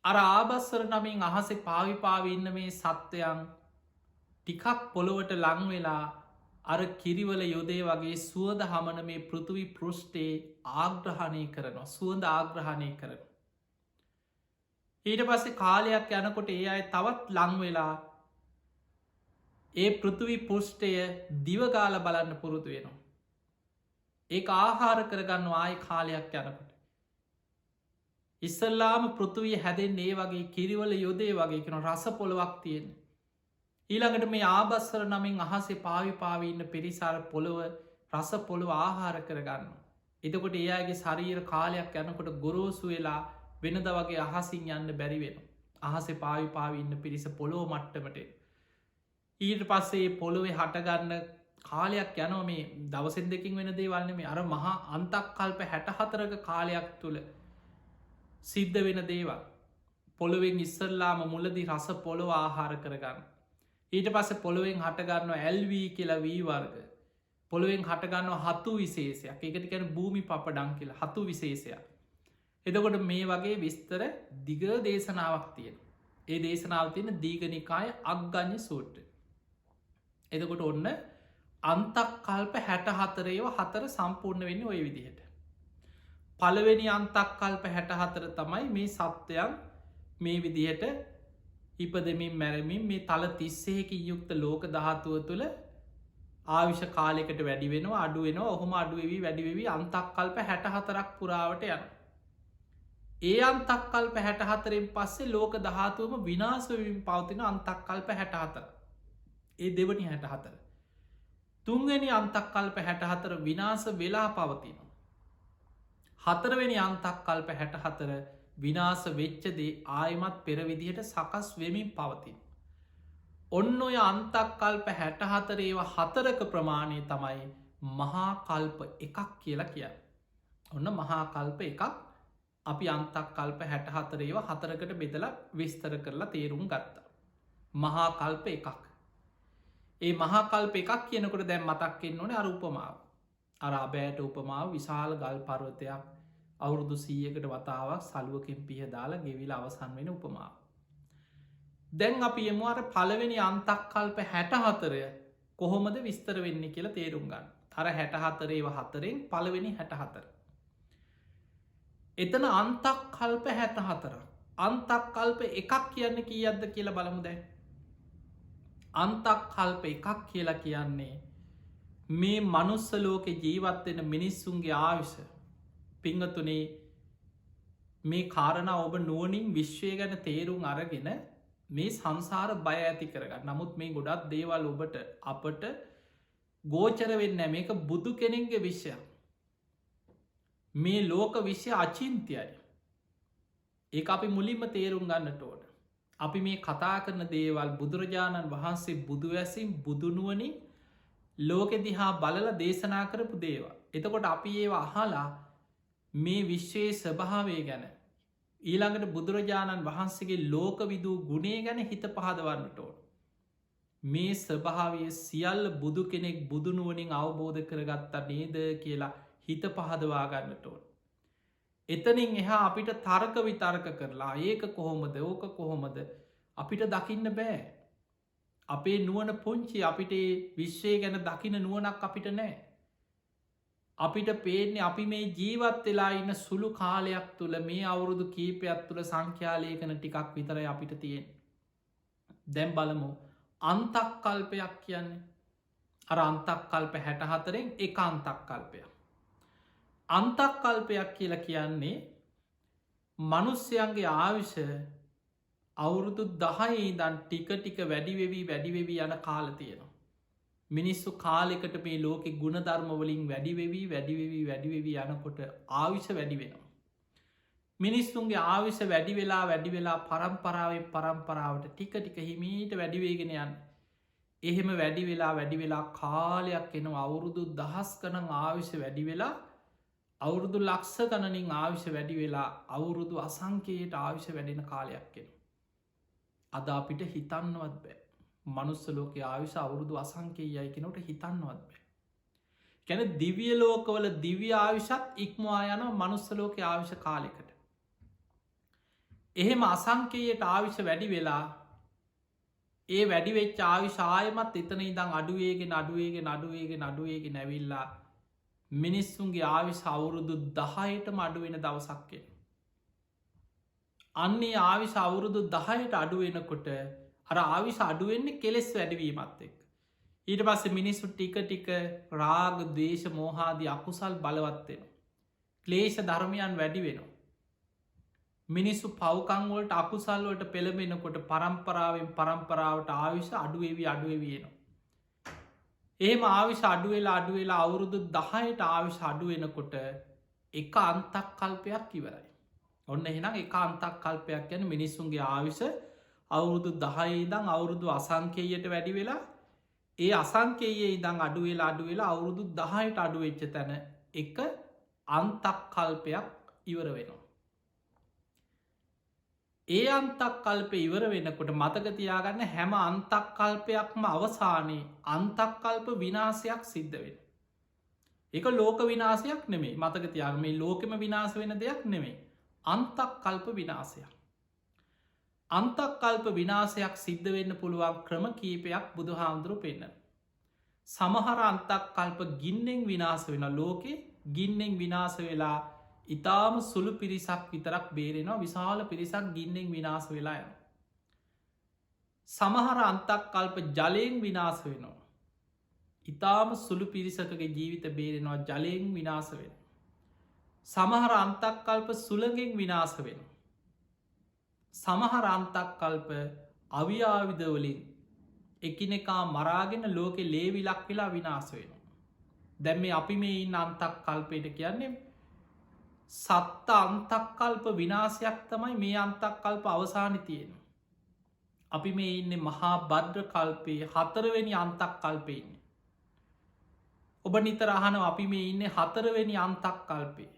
[SPEAKER 1] අර ආබස්සර නමින් අහසේ පාවිපාවිඉන්න මේ සත්වයන් ටිකක් පොළොවට ලංවෙලා අර කිරිවල යොදේ වගේ සුවද හමන මේ පෘතුවි පෘෂ්ටේ ආග්‍රහණය කරනවා සුවඳ ආග්‍රහණය කරන. ඊට පස්සේ කාලයක් යනකොට ඒ අය තවත් ලංවෙලා ඒ පෘතුවි පුෂ්ටය දිවගාල බලන්න පුරුදු වෙනවා. ඒ ආහාර කරගන්න ආය කාලයක් යනකොට. ඉස්සල්ලාම පෘතුවී හැදෙන් ඒ වගේ කිරිවල යොදේ වගේ කෙන රස පොළොවක් තියෙන. ඊළඟට මේ ආබස්සර නමින් අහසේ පාවිපාවින්න පිරිසාර පොළොව රස පොළොව ආහාර කරගන්න. එතකොට ඒ අයගේ ශරීර කාලයක් යනකොට ගොරෝසු වෙලා වෙනද වගේ අහසින් යන්න බැරි වෙන. අහසේ පාවිපාවින්න පිරිස පොළොව මට්ටමට. ඊට පස්සේ පොළොවේ හටගන්න කාලයක් යනෝ මේ දවසෙන් දෙකින් වෙන දේවල්න්න මේ අර මහා අන්තක් කල්ප 64ක කාලයක් තුළ සිද්ධ වෙන දේවල්. පොළොවෙන් ඉස්සල්ලාම මුලදි රස පොළොව ආහාර කරගන්න. ඊට පස්ස පොළොවෙන් හටගන්න ඇල්වී කියලා වී වර්ග. පොළොවෙන් හටගන්න හතු විශේෂයක් එකට කැන භූමි පපඩං කියලා හතු විශේෂයක්. එදකොට මේ වගේ විස්තර දිග දේශනාවක් තියෙන. ඒ දේශනාව තියෙන දීගනිකාය අග්ගඥ සූට්‍ර. එදකොට ඔන්න අන්තක් කල්ප 64ඒව 4 සම්පූර්ණ වෙන්න ඔය විදිහට. පළවෙනි අන්තක් කල්ප 64 තමයි මේ සත්වයන් මේ විදිහට ඉපදමින් මැරමින් මේ තල 30කි යුක්ත ලෝක ධාතුව තුළ ආවිෂ කාලෙකට වැඩි වෙනවා අඩු වෙනවා ඔහොම අඩුවවී වැඩිවෙවී අන්තක් කල්ප 64ක් පුරාවට යන. ඒ අන්තක් කල්ප 64එන් පස්සේ ලෝක ධාතුවම විනාශවමින් පවතින අන්තක් කල්ප 64. ඒ දෙවනි 64. තුන්වෙනි අන්තක් කල්ප 64 විනාශ වෙලා පවතිනවා. හතරවෙනි අන්තක් කල්ප 64 විනාශ වෙච්චදේ ආයමත් පෙරවිදිහට සකස් වෙමින් පවතින්. ඔන්න ඔය අන්තක් කල්ප 64 ඒවා 4ක ප්‍රමාණය තමයි මහා කල්ප එකක් කියලා කිය. ඔන්න මහා කල්ප එකක් අපි අන්තක් කල්ප 64 ඒවා 4කට බෙදලා විස්තර කරලා තේරුම් ගත්තා. මහා කල්ප එකක්. ඒ මහා කල්ප එකක් කියනකොට දැන් මතක්කෙන් ඕනේ අර උපමාව. අරාබෑට උපමාව විශාල ගල් පර්වතයක් අවුරුදු 100කට වතාවක් සලුවකින් පිහ දාලා ගෙවිලා අවසන් වෙන උපමාව. දැන් අපි යමු අර පළවෙනි අන්තක් කල්ප 64 කොහොමද විස්තර වෙන්නේ කියලා තේරුම් ගන්න. අර 64 ඒවා 4න් පළවෙනි 64. එතන අන්තක් කල්ප 64. අන්තක් කල්ප එකක් කියන්නේ කීයක්ද කියලා බලමු දැන්. අන්තක් කල්ප එකක් කියලා කියන්නේ මේ මනුස්ස ලෝකෙ ජීවත්වෙන මිනිස්සුන්ගේ ආවිෂ පිංහතුනේ මේ කාරණ ඔබ නුවනින් විශ්වය ගැන තේරුම් අරගෙන මේ සංසාර බය ඇති කරගන්න. නමුත් මේ ගොඩත් දේවල් ඔබට අපට ගෝචර වෙන්න මේක බුදු කෙනෙක්ගේ විශ්යක්. මේ ලෝක විශ්‍ය අචින්තියයි. ඒ අපි මුලින්ම තේරුම් ගන්නට ඕන. අපි මේ කතා කරන දේවල් බුදුරජාණන් වහන්සේ බුදුවැසින් බුදුනුවනින් ලෝකෙ දිහා බලල දේශනා කරපු දේවා. එතකොට අපි ඒවා අහලා මේ විශ්වයේ ස්වභාවය ගැන ඊළඟට බුදුරජාණන් වහන්සේගේ ලෝක විදූ ගුණේ ගැන හිත පහදවන්නට ඕන. මේ ස්වභාවය සියල්ල බුදු කෙනෙක් බුදුනුවනින් අවබෝධ කරගත්තා නේද කියලා හිත පහදවාගන්නට ඕන. එතනින් එහා අපිට තර්ක විතර්ක කරලා ඒක කොහොමද ඕක කොහොමද අපිට දකින්න බෑ. අපේ නුවන පුංචි අපිට විශ්වය ගැන දකින නුවනක් අපිට නෑ. අපිට පේන්නේ අපි මේ ජීවත් වෙලා ඉන්න සුළු කාලයක් තුළ මේ අවුරුදු කීපයක් තුළ සංඛ්‍යාලයකන ටිකක් විතරයි අපිට තියෙන්. දැම් බලමු අන්තක් කල්පයක් කියන්නේ අර අන්තක් කල්ප 64ෙන් එක අන්තක් කල්පයක්. අන්තක් කල්පයක් කියලා කියන්නේ මනුස්්‍යයන්ගේ ආවිෂ අවුරුදු 10 ඉඳන් ටික වැඩිවෙවී යන කාල තියෙනවා. මිනිස්සු කාලෙකට මේ ලෝකෙ ගුණධර්මවලින් වැඩිවෙවී යනකොට ආවිෂ වැඩි වෙනවා. මිනිස්සුන්ගේ ආවිෂ වැඩි වෙලා පරම්පරාවට ටික හිමීට වැඩිවේගෙන යන්න. එහෙම වැඩි වෙලා කාලයක් එන අවුරුදු දහස් ගණන් ආවිෂ වැඩි වෙලා අවුරුදු ලක්ෂ ගණනින් ආවිෂ වැඩි වෙලා අවුරුදු අසංකයට ආවිෂ වැඩෙන කාලයක් එන. අද අපිට හිතන්නවත් බෑ. මනුස්ස ලෝක ආවිෂ අවුරුදු අසංකයයි කෙනට හිතන්නවත් බෑ. කැන දිවිය ලෝකවල දිව්‍ය ආවිෂත් ඉක්මවා යන මනුස්ස ලෝක ආවිෂ කාලෙකට. එහෙම අසංකයට ආවිෂ වැඩි වෙලා ඒ වැඩිවෙච් ආවිශායමත් එතන ඉදං අඩුවේගෙන නැවිල්ලා මිනිස්සුන්ගේ ආවිශ අවුරුදු 10ට මඩුවෙන දවසක්කෙන. අන්නේ ආවිශ අවුරුදු 10ට අඩුවෙනකොට අර ආවිශ අඩුවෙන්නේ කෙලෙස් වැඩවීමත් එක්. ඊට පස්ස මිනිස්සු ටික රාග දේශ මෝහාදී අකුසල් බලවත්වෙන. ක්ලේෂ ධර්මයන් වැඩි වෙනවා. මිනිස්සු පවකංවලට අකුසල්වලට පෙළඹෙනකොට පරම්පරාවට ආවිශ අඩුවේවීනවා. ඒම ආවිශ අඩුවෙලා අවුරුදු 10ට ආවිශ අඩුවෙනකොට එක අන්තක් කල්පයක් ඉවරයි. ඔන්න එහෙනම් එක අන්තක් කල්පයක් ගැන මිනිස්සුන්ගේ ආවිශ අවුරුදු 10දං අවුරුදු අසංකේයට වැඩි වෙලා ඒ අසංකයේ ඉදං අඩුවෙලා අවුරුදු 10ට අඩුවෙච්ච තැන එක අන්තක් කල්පයක් ඉවර වෙනවා. ඒ අන්තක් කල්ප ඉවර වෙනකොට මතකතියාගන්න හැම අන්තක් කල්පයක්ම අවසානයේ අන්තක් කල්ප විනාසයක් සිද්ධ වෙන. එක ලෝක විනාසයක් නෙමේ මතකතියාග මේ ලෝකෙම විනාස වෙන දෙයක් නෙමේ අන්තක් කල්ප විනාසයක්. අන්තක් කල්ප විනාසයක් සිද්ධ වෙන්න පුළුවන් ක්‍රම කීපයක් බුදු හාමුදුරු පෙන්න. සමහර අන්තක් කල්ප ගින්නෙන් විනාස වෙන ලෝකෙ ගින්නෙන් විනාස වෙලා ඉතාම සුළු පිරිසක් විතරක් බේරෙනවා විශාල පිරිසක් ගින්නෙන් විනාස වෙලා යන. සමහර අන්තක් කල්ප ජලයෙන් විනාස වෙනවා. ඉතාම සුළු පිරිසකගේ ජීවිත බේරෙනවා ජලයෙන් විනාස වෙන. සමහර අන්තක් කල්ප සුළගෙන් විනාස වෙන. සමහර අන්තක් කල්ප අවියාවිදවලින් එකිනෙකා මරාගෙන ලෝකෙ ලේවිලක් වෙලා විනාස වෙන. දැම් මේ අපි මේ ඉන්න අන්තක් කල්පයට කියන්නේ සත්ත අන්තක් කල්ප විනාසයක් තමයි මේ අන්තක් කල්ප අවසානි තියෙන. අපි මේ ඉන්න මහා බද්්‍ර කල්පයේ 4 වෙනි අන්තක් කල්පයන්නේ. ඔබ නිතර අහන අපි මේ ඉන්න 4 වෙනි අන්තක් කල්පේ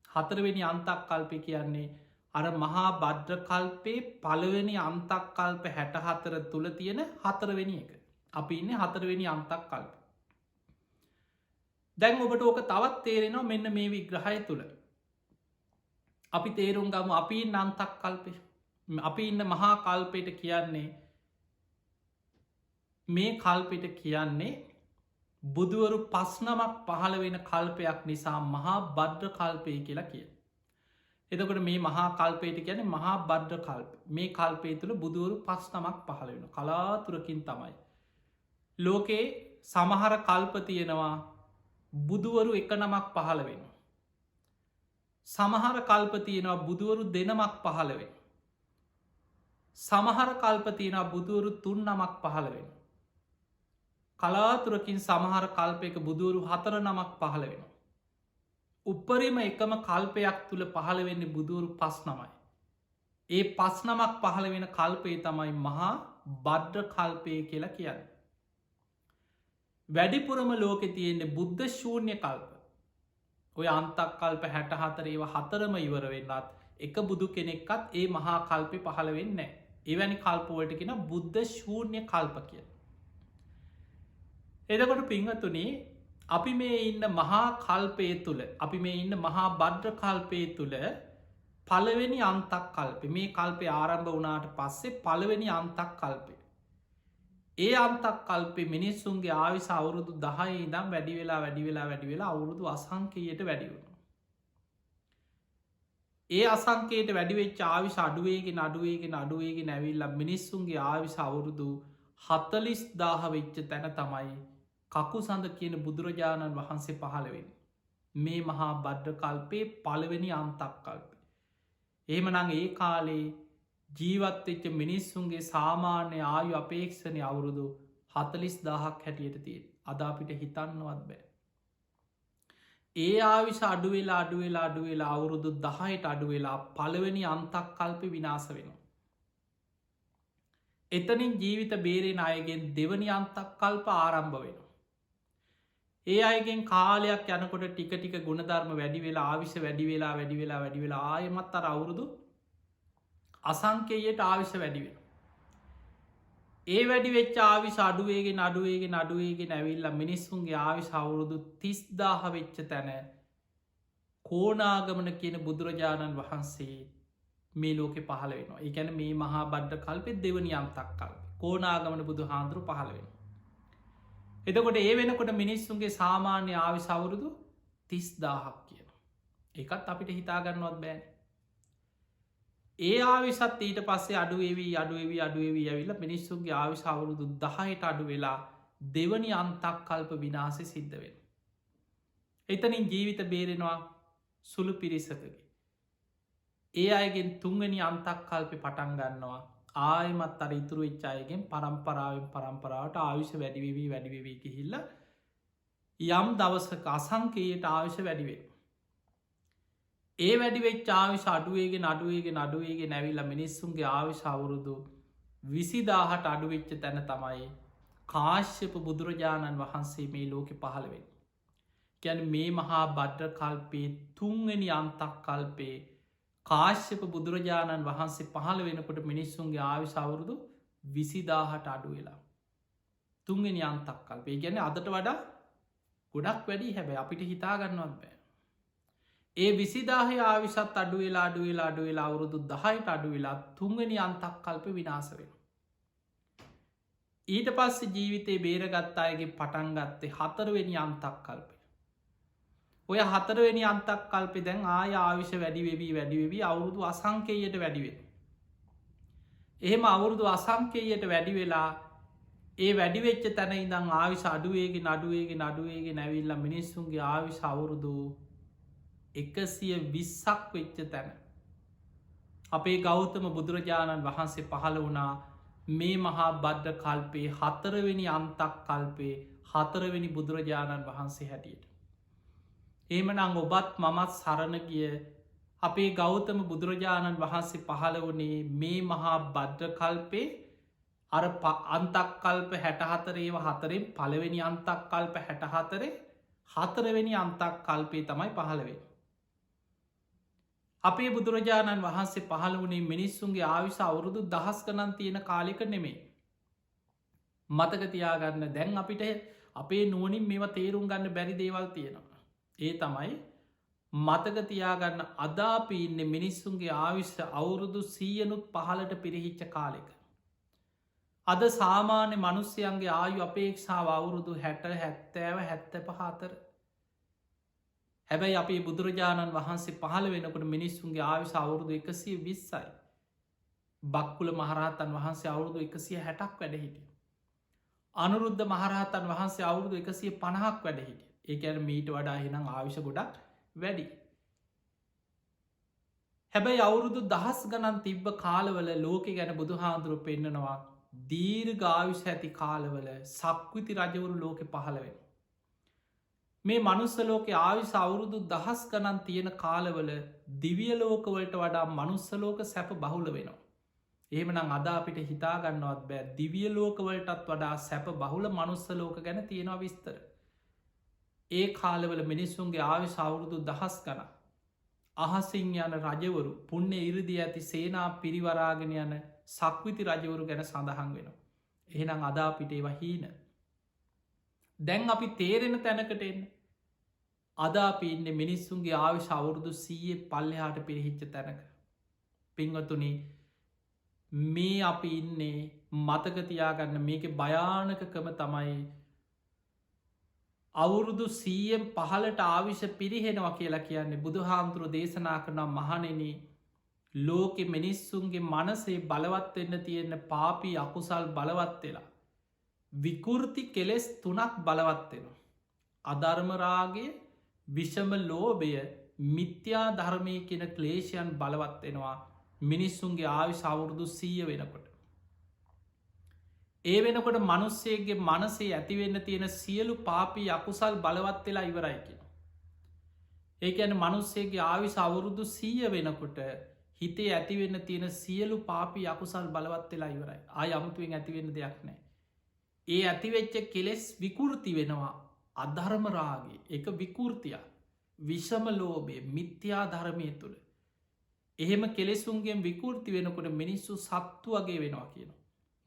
[SPEAKER 1] 4 වෙනි අන්තක් කල්පය කියන්නේ අර මහා බද්්‍ර කල්පේ පළවෙනි අන්තක් කල්ප 64 තුළ තියෙන 4 වෙනි එක. අපි ඉන්න 4 වෙනි අන්තක් කල්ප. දැන් ඔබට ඕක තවත් තේරෙනවා මෙන්න මේ විග්‍රහය තුළ. අපි තේරුම් ගම අපි අන්තක් කල්පය අපි ඉන්න මහා කල්පයට කියන්නේ මේ කල්පයට කියන්නේ බුදුවරු 5 නමක් පහළ වෙන කල්පයක් නිසා මහා බද්්‍ර කල්පය කියලා කිය. එතකොට මේ මහා කල්පයට කියන මහා බද්්‍ර කල්ප මේ කල්පය තුළ බුදුවරු 5 නමක් පහළ වෙන කලාතුරකින් තමයි. ලෝකයේ සමහර කල්ප තියෙනවා බුදුවරු 1 නමක් පහළ වෙන. සමහර කල්ප තියෙනවා බුදුවරු 2 නමක් පහළ වෙන. සමහර කල්ප තියෙනවා බුදුවරු 3 නමක් පහළ වෙන. කලාතුරකින් සමහර කල්පයක බුදුවරු 4 නමක් පහළ වෙන. උපරිම එකම කල්පයක් තුළ පහළ වෙන්නේ බුදුවරු 5 නමයි. ඒ 5 නමක් පහළ වෙන කල්පය තමයි මහා බද්්‍ර කල්පය කියලා කියන්න. වැඩිපුරම ලෝකෙ තියෙන්නේ බුද්ධ ශූන්‍ය කල්ප. ඔය අන්තක් කල්ප 64 ඒවා 4ම ඉවර වෙන්නත් එක බුදු කෙනෙක්කත් ඒ මහා කල්පය පහළ වෙන්න. එවැනි කල්පවලට කෙන බුද්ධ ශූන්‍ය කල්ප කිය. එදකොට පිංහතුනේ අපි මේ ඉන්න මහා කල්පය තුළ අපි මේ ඉන්න මහා බද්්‍ර කල්පය තුළ පළවෙනි අන්තක් කල්ප මේ කල්පය ආරම්භ වනාට පස්සේ පළවෙනි අන්තක් කල්පය. ඒ අන්තක් කල්පේ මිනිස්සුන්ගේ ආවිස අවුරුදු 10 ඉදම් වැඩි වෙලා අවුරුදු අසංකයට වැඩිවුණ. ඒ අසංකයට වැඩිවෙච් ආවිශ අඩුවේගෙන නැවිල්ල මිනිස්සුන්ගේ ආවිශ අවුරුදු 40,000 වෙච්ච තැන තමයි කකු සඳ කියන බුදුරජාණන් වහන්සේ පහළවෙන්. මේ මහා බද්්‍ර කල්පේ පළවෙනි අන්තක් කල්ප. එහෙමනං ඒ කාලේ ජීවත්වෙච්ච මිනිස්සුන්ගේ සාමාන්‍ය ආයු අපේක්ෂණය අවුරුදු 40,000ක් හැටියට තිය අදාපිට හිතන්නවත් බෑ. ඒ ආවිශ අඩුවෙලා අවුරුදු 10ට අඩුවෙලා පළවෙනි අන්තක් කල්ප විනාස වෙනවා. එතනින් ජීවිත බේරෙන අයගෙන් දෙවනි අන්තක් කල්ප ආරම්භ වෙනවා. ඒ අයගෙන් කාලයක් යනකොට ටික ගුණධර්ම වැඩි වෙලා ආවිශ වැඩි වෙලා ආයමත් අර අවුරුදු අසංකේයට ආවිශ වැඩිවෙන. ඒ වැඩි වෙච්ච ආවිශ අඩුවේගෙන ඇවිල්ල මිනිස්සුන්ගේ ආවිශ අවුරුදු 30,000 වෙච්ච තැන කෝනාගමන කියන බුදුරජාණන් වහන්සේ මේ ලෝකෙ පහළ වෙනවා. ඒ ගැන මේ මහා බද්ධ කල්පෙ දෙවනි අන්තක් කල්ප කෝනාගමන බුදු හාන්දුරු පහළ වෙන. එතකොට ඒ වෙනකොට මිනිස්සුන්ගේ සාමාන්‍ය ආවිශ අවුරුදු 30,000ක් කියන. එකත් අපිට හිතාගන්නවත් බෑන. ඒ ආවිසත් ඊට පස්සේ අඩුවේවී ඇවිල්ල මිනිස්සුන්ගේ ආවිශ අවුරුදු 10ට අඩු වෙලා දෙවනි අන්තක් කල්ප විනාසය සිද්ධ වෙන. එතනින් ජීවිත බේරෙනවා සුළු පිරිසකගේ. ඒ අයගෙන් තුන්වැනි අන්තක් කල්පෙ පටන් ගන්නවා ආයමත් අර ඉතුරු විච්චායගෙන් පරම්පරාවට ආවිශ වැඩිවී කිහිල්ල යම් දවසක අසංකයට ආවිශ වැඩිවේ. ඒ වැඩිවෙච් ආවිශ අඩුවේගෙන නැවිල්ල මිනිස්සුන්ගේ ආවිශ අවුරුදු 20,000ට අඩුවෙච්ච තැන තමයි කාශ්‍යප බුදුරජාණන් වහන්සේ මේ ලෝකෙ පහළවෙන්. ගැන මේ මහා බද්්‍ර කල්පේ තුන්වෙනි අන්තක් කල්පේ කාශ්‍යප බුදුරජාණන් වහන්සේ පහළ වෙනකොට මිනිස්සුන්ගේ ආවිශ අවුරුදු 20,000ට අඩු වෙලා. තුන්වෙනි අන්තක් කල්පේ ගැන අදට වඩා ගොඩක් වැඩි හැබැ අපිට හිතාගන්නවත් බෑ. ඒ 20,000 ආවිශත් අඩුවෙලා අවුරුදු 10ට අඩු වෙලා තුන්වෙනි අන්තක් කල්ප විනාස වෙන. ඊට පස්ස ජීවිතේ බේරගත්තායගේ පටන්ගත්තේ 4වෙනි අන්තක් කල්පය. ඔය 4වෙනි අන්තක් කල්පෙ දැන් ආය ආවිශ වැඩිවෙවී අවුරුදු අසංකේයට වැඩිවෙන. එහෙම අවුරුදු අසංකේයට වැඩි වෙලා ඒ වැඩිවෙච්ච තැන ඉඳං ආවිශ අඩුවේගෙන නැවිල්ල මිනිස්සුන්ගේ ආවිශ අවුරුදු 120ක් වෙච්ච තැන අපේ ගෞතම බුදුරජාණන් වහන්සේ පහළ වුණා මේ මහා බද්ධ කල්පේ 4වෙනි අන්තක් කල්පේ 4වෙනි බුදුරජාණන් වහන්සේ හැටියට. ඒමනං ඔබත් මමත් සරණ ගිය අපේ ගෞතම බුදුරජාණන් වහන්සේ පහළ වනේ මේ මහා බද්ධ කල්පේ අර අන්තක් කල්ප 64 4 පළවෙනි අන්තක් කල්ප 64 4වෙනි අන්තක් කල්පේ තමයි පහළවෙේ. අපේ බුදුරජාණන් වහන්සේ පහළ වනේ මිනිස්සුන්ගේ ආවිශ අවුරුදු දහස් ගණන් තියෙන කාලෙක නෙමේ. මතකතියාගන්න දැන් අපිට අපේ නුවනින් මේවා තේරුම් ගන්න බැරි දේවල් තියෙනවා. ඒ තමයි මතකතියාගන්න අදාපි ඉන්න මිනිස්සුන්ගේ ආවිශ්‍ය අවුරුදු 100නුත් පහලට පිරිහිච්ච කාලෙක. අද සාමාන්‍ය මනුස්්‍යයන්ගේ ආයු අපේක්ෂාව අවුරුදු 60 හැබැයි අපේ බුදුරජාණන් වහන්සේ පහළ වෙනකොට මිනිස්සුන්ගේ ආවිශ අවුරුදු 120යි. බක්කුල මහරහතන් වහන්සේ අවුරුදු 160ක් වැඩහිටිය. අනුරුද්ධ මහරහතන් වහන්සේ අවුරුදු 150ක් වැඩහිටිය. ඒකැන මීට වඩා හිනම් ආවිශ ගොඩක් වැඩි. හැබැයි අවුරුදු දහස් ගණන් තිබ්බ කාලවල ලෝක ගැන බුදු හාන්දුරුව පෙන්න්නනවා දීර් ගාවිශ ඇති කාලවල සක්විති රජවරු ලෝකෙ පහළවෙන. මේ මනුස්සලෝක ආවිශ අවුරුදු දහස් ගණන් තියෙන කාලවල දිවියලෝකවලට වඩා මනුස්සලෝක සැප බහුල වෙනවා. එහෙමනම් අදා අපිට හිතාගන්නවත් බෑ දිවියලෝකවලටත් වඩා සැප බහුල මනුස්සලෝක ගැන තියෙනවා විස්තර. ඒ කාලවල මිනිස්සුන්ගේ ආවිශ අවුරුදු දහස් ගණ අහසිං යන රජවරු පුුණ්‍ය ඉරදි ඇති සේනා පිරිවරාගෙන යන සක්විති රජවරු ගැන සඳහන් වෙනවා. එහෙනම් අදා පිටේ වහීන. දැන් අපි තේරෙන තැනකට එන්න අදාපි ඉන්න මිනිස්සුන්ගේ ආවිශ අවුරුදු 100 පල්ලෙහාට පිරිහිච්ච තැනක. පින්වතුනි මේ අපි ඉන්නේ මතකතියාගන්න මේක භයානකකම තමයි අවුරුදු 100න් පහලට ආවිශ පිරිහෙනවා කියලා කියන්නේ බුදු හාමුදුරු දේශනා කරන මහනෙන ලෝකෙ මිනිස්සුන්ගේ මනසේ බලවත්වෙන්න තියෙන්න පාපී අකුසල් බලවත් වෙලා. විකෘති කෙලෙස් 3ක් බලවත්වෙනවා. අධර්මරාගේ විෂම ලෝභය මිත්‍යා ධර්මය කියන ක්ලේෂයන් බලවත්වෙනවා මිනිස්සුන්ගේ ආවිශ අවුරුදු 100 වෙනකොට. ඒ වෙනකොට මනුස්සේගේ මනසේ ඇතිවෙන්න තියෙන සියලු පාපී අකුසල් බලවත් වෙලා ඉවරයි කියෙන. ඒක ඇන මනුස්සේගේ ආවිශ අවුරුදු 100 වෙනකොට හිතේ ඇතිවෙන්න තියෙන සියලු පාපී අකුසල් බලවත් වෙලා ඉවරයි. ආය අමුතුවෙන් ඇතිවෙන්න දෙයක් නෑ. ඒ ඇතිවෙච්ච කෙලෙස් විකෘති වෙනවා අධර්මරාගේ එක විකෘතියක් විෂම ලෝබේ මිත්‍යා ධර්මය තුළ. එහෙම කෙලෙසුන්ගෙන් විකෘති වෙනකොට මිනිස්සු සත්තු වගේ වෙනවා කියන.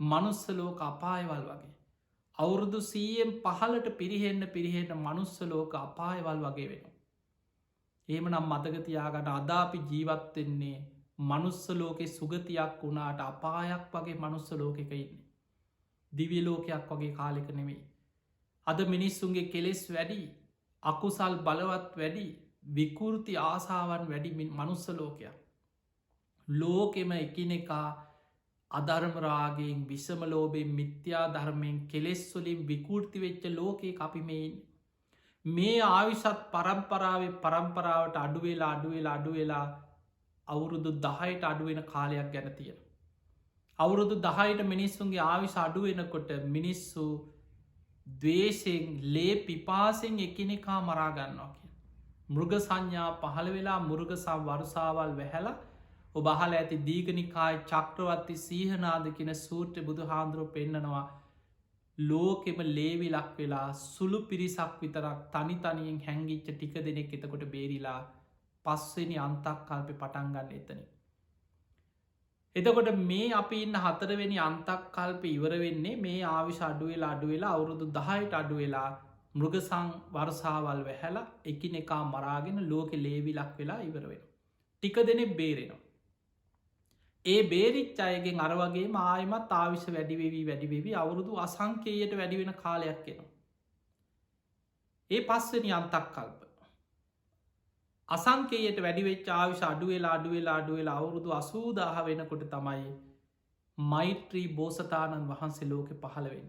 [SPEAKER 1] මනුස්සලෝක අපායවල් වගේ. අවුරුදු 100න් පහලට පිරිහෙන්න මනුස්සලෝක අපායවල් වගේ වෙනවා. එහෙම නම් මතකතියාගට අදාපි ජීවත්වෙන්නේ මනුස්සලෝකෙ සුගතියක් වුණාට අපායක් වගේ මනුස්සලෝකෙක ඉන්නේ. දිවිලෝකයක් වගේ කාලෙක නෙවෙයි. අද මිනිස්සුන්ගේ කෙලෙස් වැඩි අකුසල් බලවත් වැඩි විකෘති ආසාවන් වැඩි මනුස්ස ලෝකයක්. ලෝකෙම එකිනෙකා අධර්මරාගෙන් විසම ලෝබෙන් මිත්‍යා ධර්මයෙන් කෙලෙස්වලින් විකෘති වෙච්ච ලෝකයේ අපිමයින්. මේ ආවිශත් පරම්පරාවට අඩුවෙලා අවුරුදු 10ට අඩුවෙන කාලයක් ගැන තියෙන. අවුරුදු 10ට මිනිස්සුන්ගේ ආවිශ අඩුවෙනකොට මිනිස්සු දවේශයෙන් ලේ පිපාසෙන් එකිනෙකා මරාගන්නවා කිය. මෘග සංඥා පහළ වෙලා මුරුගසම් වරුසාවල් වැහැල ඔබහල ඇති දීගනිකායි චක්‍රවත්ති සීහනාද කියන සූට්‍ර බුදු හාන්දුරුව පෙන්නනවා ලෝකෙම ලේවිලක් වෙලා සුළු පිරිසක් විතරක් තනි තනියෙන් හැංගිච්ච ටික දෙනෙක් එතකොට බේරිලා පස්වෙනි අන්තක් කල්පෙ පටන්ගන්න එතන. එතකොට මේ අපි ඉන්න 4 වෙනි අන්තක් කල්ප ඉවර වෙන්නේ මේ ආවිශ අඩුවෙලා අවුරුදු 10ට අඩුවෙලා මෘගසං වර්සාවල් වැහැල එකිනෙකා මරාගෙන ලෝකෙ ලේවිලක් වෙලා ඉවර වෙන. ටික දෙනෙ බේරෙනවා. ඒ බේරිච් අයගෙන් අරවගේ ආයමත් ආවිශ වැඩිවෙවී අවුරුදු අසංකේයට වැඩිවෙන කාලයක් එනවා. ඒ පස්වනි අන්තක් කල්ප. අසංකේයට වැඩිවෙච් ආවිශ අඩුවෙලා අවුරුදු 80,000 වෙනකොට තමයි මෛත්‍රී බෝසතාණන් වහන්සේ ලෝකෙ පහළවෙන්.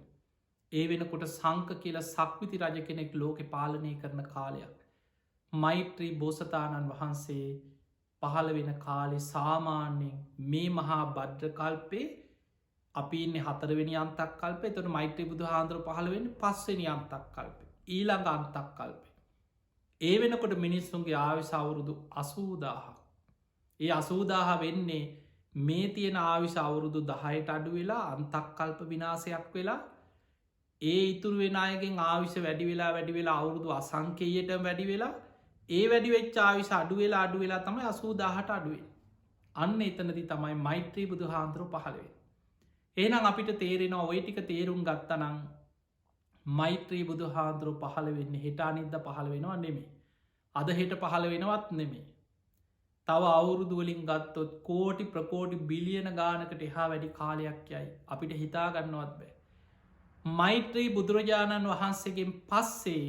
[SPEAKER 1] ඒ වෙනකොට සංක කියල සක්විති රජ කෙනෙක් ලෝකෙ පාලනය කරන කාලයක්. මෛත්‍රී බෝසතාණන් වහන්සේ පහළ වෙන කාලෙ සාමාන්‍යයෙන් මේ මහා බද්්‍ර කල්පේ අපි ඉන්න 4 වෙනි අන්තක් කල්පේ තොට මෛත්‍රී බුදු හාන්දුර පහළවෙන් 5 වෙනි අන්තක් කල්පේ ඊළඟ අන්තක් කල්පේ. ඒ වෙනකොට මිනිස්සුන්ගේ ආවිශ අවුරුදු 80,000. ඒ 80,000 වෙන්නේ මේ තියෙන ආවිශ අවුරුදු 10ට අඩු වෙලා අන්තක් කල්ප විනාසයක් වෙලා ඒ ඉතුරු වෙනයගෙන් ආවිශ වැඩි වෙලා අවුරුදු අසංකේයට වැඩි වෙලා ඒ වැඩිවෙච් ආවිශ අඩුවෙලා තමයි 80,000ට අඩුවෙන්. අන්න එතනති තමයි මෛත්‍රී බුදු හාන්දුරු පහළවේ. ඒනම් අපිට තේරෙන ඔය ටික තේරුම් ගත්තනං මෛත්‍රී බුදු හාන්දුරු පහළ වෙන්න හෙටා නිද්ද පහළ වෙනවා නෙමේ. අද හෙට පහළ වෙනවත් නෙමේ. තව අවුරුදුවලින් ගත්තොත් කෝටි ප්‍රකෝටි බිලියන ගානකට එහා වැඩි කාලයක් යයි අපිට හිතා ගන්නවත් බෑ. මෛත්‍රී බුදුරජාණන් වහන්සේගෙන් පස්සේ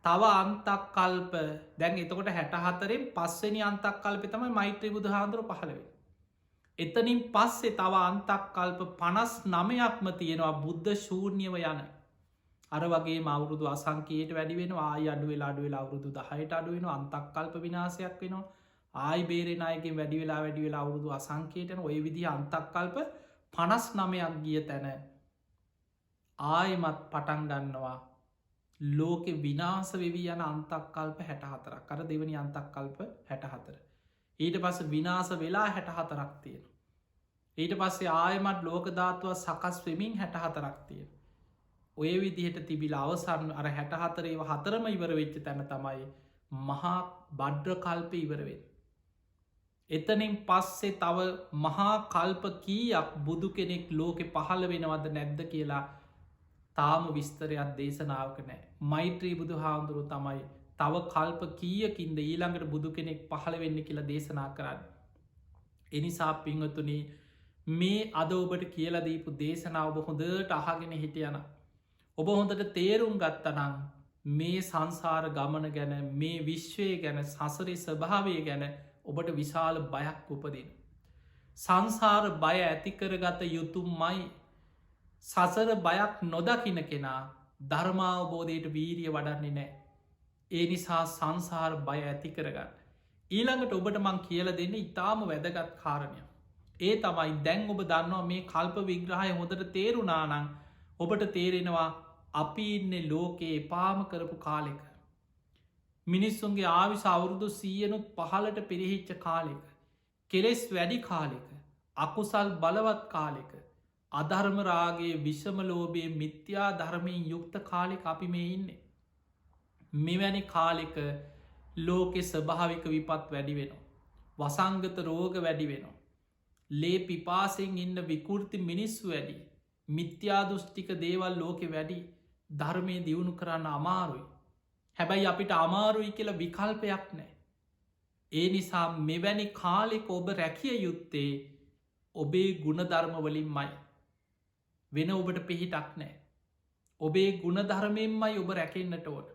[SPEAKER 1] තව අන්තක් කල්ප දැන් එතකොට 64න් 5 වෙනි අන්තක් කල්පෙ තමයි මෛත්‍රී බුදු හාන්දුරු පහළවෙන්. එතනින් පස්සේ තව අන්තක් කල්ප 59ක්ම තියෙනවා බුද්ධ ශූර්ණයව යන. අර වගේ අවුරුදු අසංකයට වැඩිවෙන ආය අඩුවෙලා අවුරුදු 10ට අඩුවෙන අන්තක් කල්ප විනාසයක් වෙනවා. ආයි බේරෙනයගෙන් වැඩිවෙලා අවුරුදු අසංකයටන ඔය විදි අන්තක් කල්ප 59ක් ගිය තැන ආයමත් පටන් ගන්නවා ලෝකෙ විනාස වෙවී යන අන්තක් කල්ප 64ක් කර දෙවනි අන්තක් කල්ප 64. ඊට පස්ස විනාස වෙලා 64ක් තියෙන. ඊට පස්සේ ආයමත් ලෝකධාතුව සකස් වෙමින් 64ක් තියෙන. ඔය විදිහට තිබිල අවසන් අර 64 හතරම ඉවර වෙච්ච තැන තමයි මහා බඩ්්‍ර කල්ප ඉවරවෙන්. එතනින් පස්සේ තව මහා කල්ප කීයක් බුදු කෙනෙක් ලෝකෙ පහළ වෙනවද නැද්ද කියලා තාම විස්තරයක් දේශනාවක නෑ. මෛත්‍රී බුදු හාමුදුරු තමයි තව කල්ප කීයකින්ද ඊළඟට බුදු කෙනෙක් පහළ වෙන්න කියලා දේශනා කරන්න. එනිසා පිංහතුනි මේ අද ඔබට කියලා දීපු දේශනාව ඔබ හොඳට අහගෙන හිටියන. ඔබ හොඳට තේරුම් ගත්තනං මේ සංසාර ගමන ගැන මේ විශ්වය ගැන සසරි ස්වභාවය ගැන ඔබට විශාල බයක් උපදින. සංසාර බය ඇතිකරගත යුතුම්මයි සසර බයක් නොදකින කෙනා ධර්මාවබෝධයට වීරිය වඩන්නේ නෑ. ඒ නිසා සංසාර බය ඇති කරගන්න. ඊළඟට ඔබට මං කියල දෙන්න ඉතාම වැදගත් කාරණය. ඒ තමයි දැන් ඔබ දන්නවා මේ කල්ප විග්‍රහය හොඳට තේරුනානං ඔබට තේරෙනවා අපි ඉන්න ලෝකයේ එපාම කරපු කාලෙක. මිනිස්සුන්ගේ ආවිස අවුරුදු 100නුත් 15ට පිරිහිච්ච කාලෙක. කෙලෙස් වැඩි කාලෙක. අකුසල් බලවත් කාලෙක. අධර්මරාගේ විෂමලෝබයේ මිත්‍යා ධර්මයෙන් යුක්ත කාලෙක අපි මේ ඉන්නේ. මෙවැනි කාලෙක ලෝකෙ ස්වභාවික විපත් වැඩි වෙනවා. වසංගත රෝග වැඩි වෙනවා. ලේ පිපාසෙන් ඉන්න විකෘති මිනිස්සු වැඩි. මිත්‍යාදුෘෂ්ටික දේවල් ලෝකෙ වැඩි. ධර්මය දියුණු කරන්න අමාරුයි. හැබැයි අපිට අමාරුයි කියලා විකල්පයක් නෑ. ඒ නිසා මෙවැනි කාලෙක ඔබ රැකිය යුත්තේ ඔබේ ගුණධර්මවලින් මයි. වෙන ඔබට පිහිටක් නෑ. ඔබේ ගුණධර්මයෙන්මයි ඔබ රැකෙන්න්නට ඕට.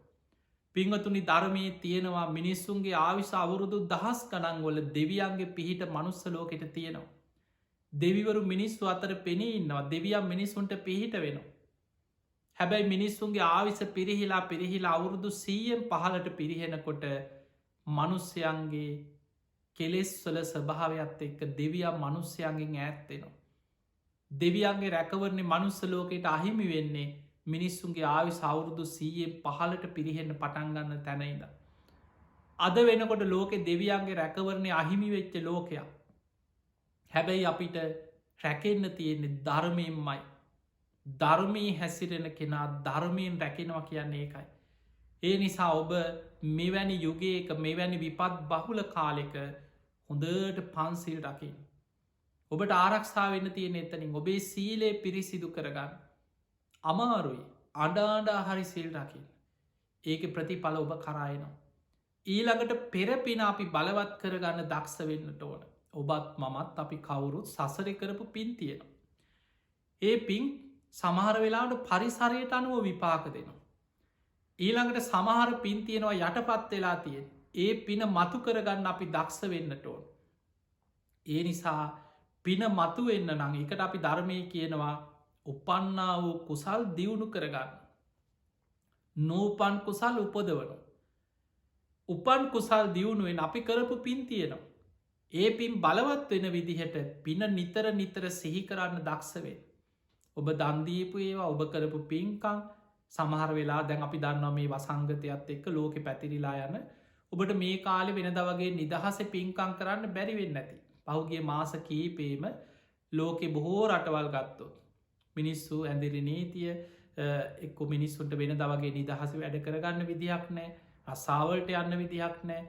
[SPEAKER 1] පිංහතුනි ධර්මයේ තියෙනවා මිනිස්සුන්ගේ ආවිස අවුරුදු දහස් ගණන්වල දෙවියන්ගේ පිහිට මනුස්ස ලෝකෙට තියෙනවා. දෙවිවරු මිනිස්සු අතර පෙනී ඉන්නවා දෙවියන් මිනිස්සුන්ට පිහිට වෙනවා. හැබැයි මිනිස්සුන්ගේ ආවිස පිරිහිලා අවුරුදු 100-15ට පිරිහෙනකොට මනුස්්‍යයන්ගේ කෙලෙස්වල ස්වභාවයක්ත් එක්ක දෙවියන් මනුස්්‍යයන්ගෙන් ඈත්වෙනවා. දෙවියන්ගේ රැකවරණය මනුස්ස ලෝකයට අහිමි වෙන්නේ මිනිස්සුන්ගේ ආවිස අවුරුදු 100-15ට පිරිහෙන්න පටන්ගන්න තැනයිද. අද වෙනකොට ලෝකෙ දෙවියන්ගේ රැකවරණය අහිමි වෙච්ච ලෝකයක්. හැබැයි අපිට රැකෙන්න්න තියෙන්නේ ධර්මයෙන්මයි. ධර්මී හැසිරෙන කෙනා ධර්මයෙන් රැකෙනවා කියන්නේ ඒකයි. ඒ නිසා ඔබ මෙවැනි යුගයක මෙවැනි විපත් බහුල කාලෙක හොඳට පන්සිල් රකිින්. ඔබට ආරක්ෂා වෙන්න තියෙන එතනින් ඔබේ සීලේ පිරිසිදු කරගන්න. අමාරුයි අඩාඩා හරි සිල් රකිින්. ඒක ප්‍රතිඵල ඔබ කරයනවා. ඊළඟට පෙරපින අපි බලවත් කරගන්න දක්ෂ වෙන්නට ඕන. ඔබත් මමත් අපි කවුරුත් සසර කරපු පින් තියෙනවා. ඒ පින් සමහර වෙලාට පරිසරයට අනුව විපාක දෙනවා. ඊළඟට සමහර පින් තියෙනවා යටපත් වෙලා තියෙන් ඒ පින මතු කරගන්න අපි දක්ෂ වෙන්නට ඕන. ඒ නිසා පින මතු වෙන්න නං එකට අපි ධර්මය කියනවා උපන්නා වූ කුසල් දියුණු කරගන්න. නූපන් කුසල් උපදවන. උපන් කුසල් දියුණුවෙන් අපි කරපු පින් තියෙනවා. ඒ පින් බලවත් වෙන විදිහට පින නිතර නිතර සිහි කරන්න දක්ෂවෙන්. ඔබ දන්දීපු ඒවා ඔබ කරපු පින්කං සමහර වෙලා දැන් අපි දන්නවා මේ වසංගතයත් එක්ක ලෝකෙ පැතිරිලා යන ඔබට මේ කාලෙ වෙනද වගේ නිදහස පින්කං කරන්න බැරිවෙන්න ඇති. පහුගේ මාස කීපේම ලෝකෙ බොහෝ රටවල් ගත්තොත්. මිනිස්සු ඇඳිරි නීතිය එක්ක මිනිස්සුන්ට වෙන දවගේ නිදහස වැඩ කරගන්න විදිහක් නෑ රස්සාවලට යන්න විදිහක් නෑ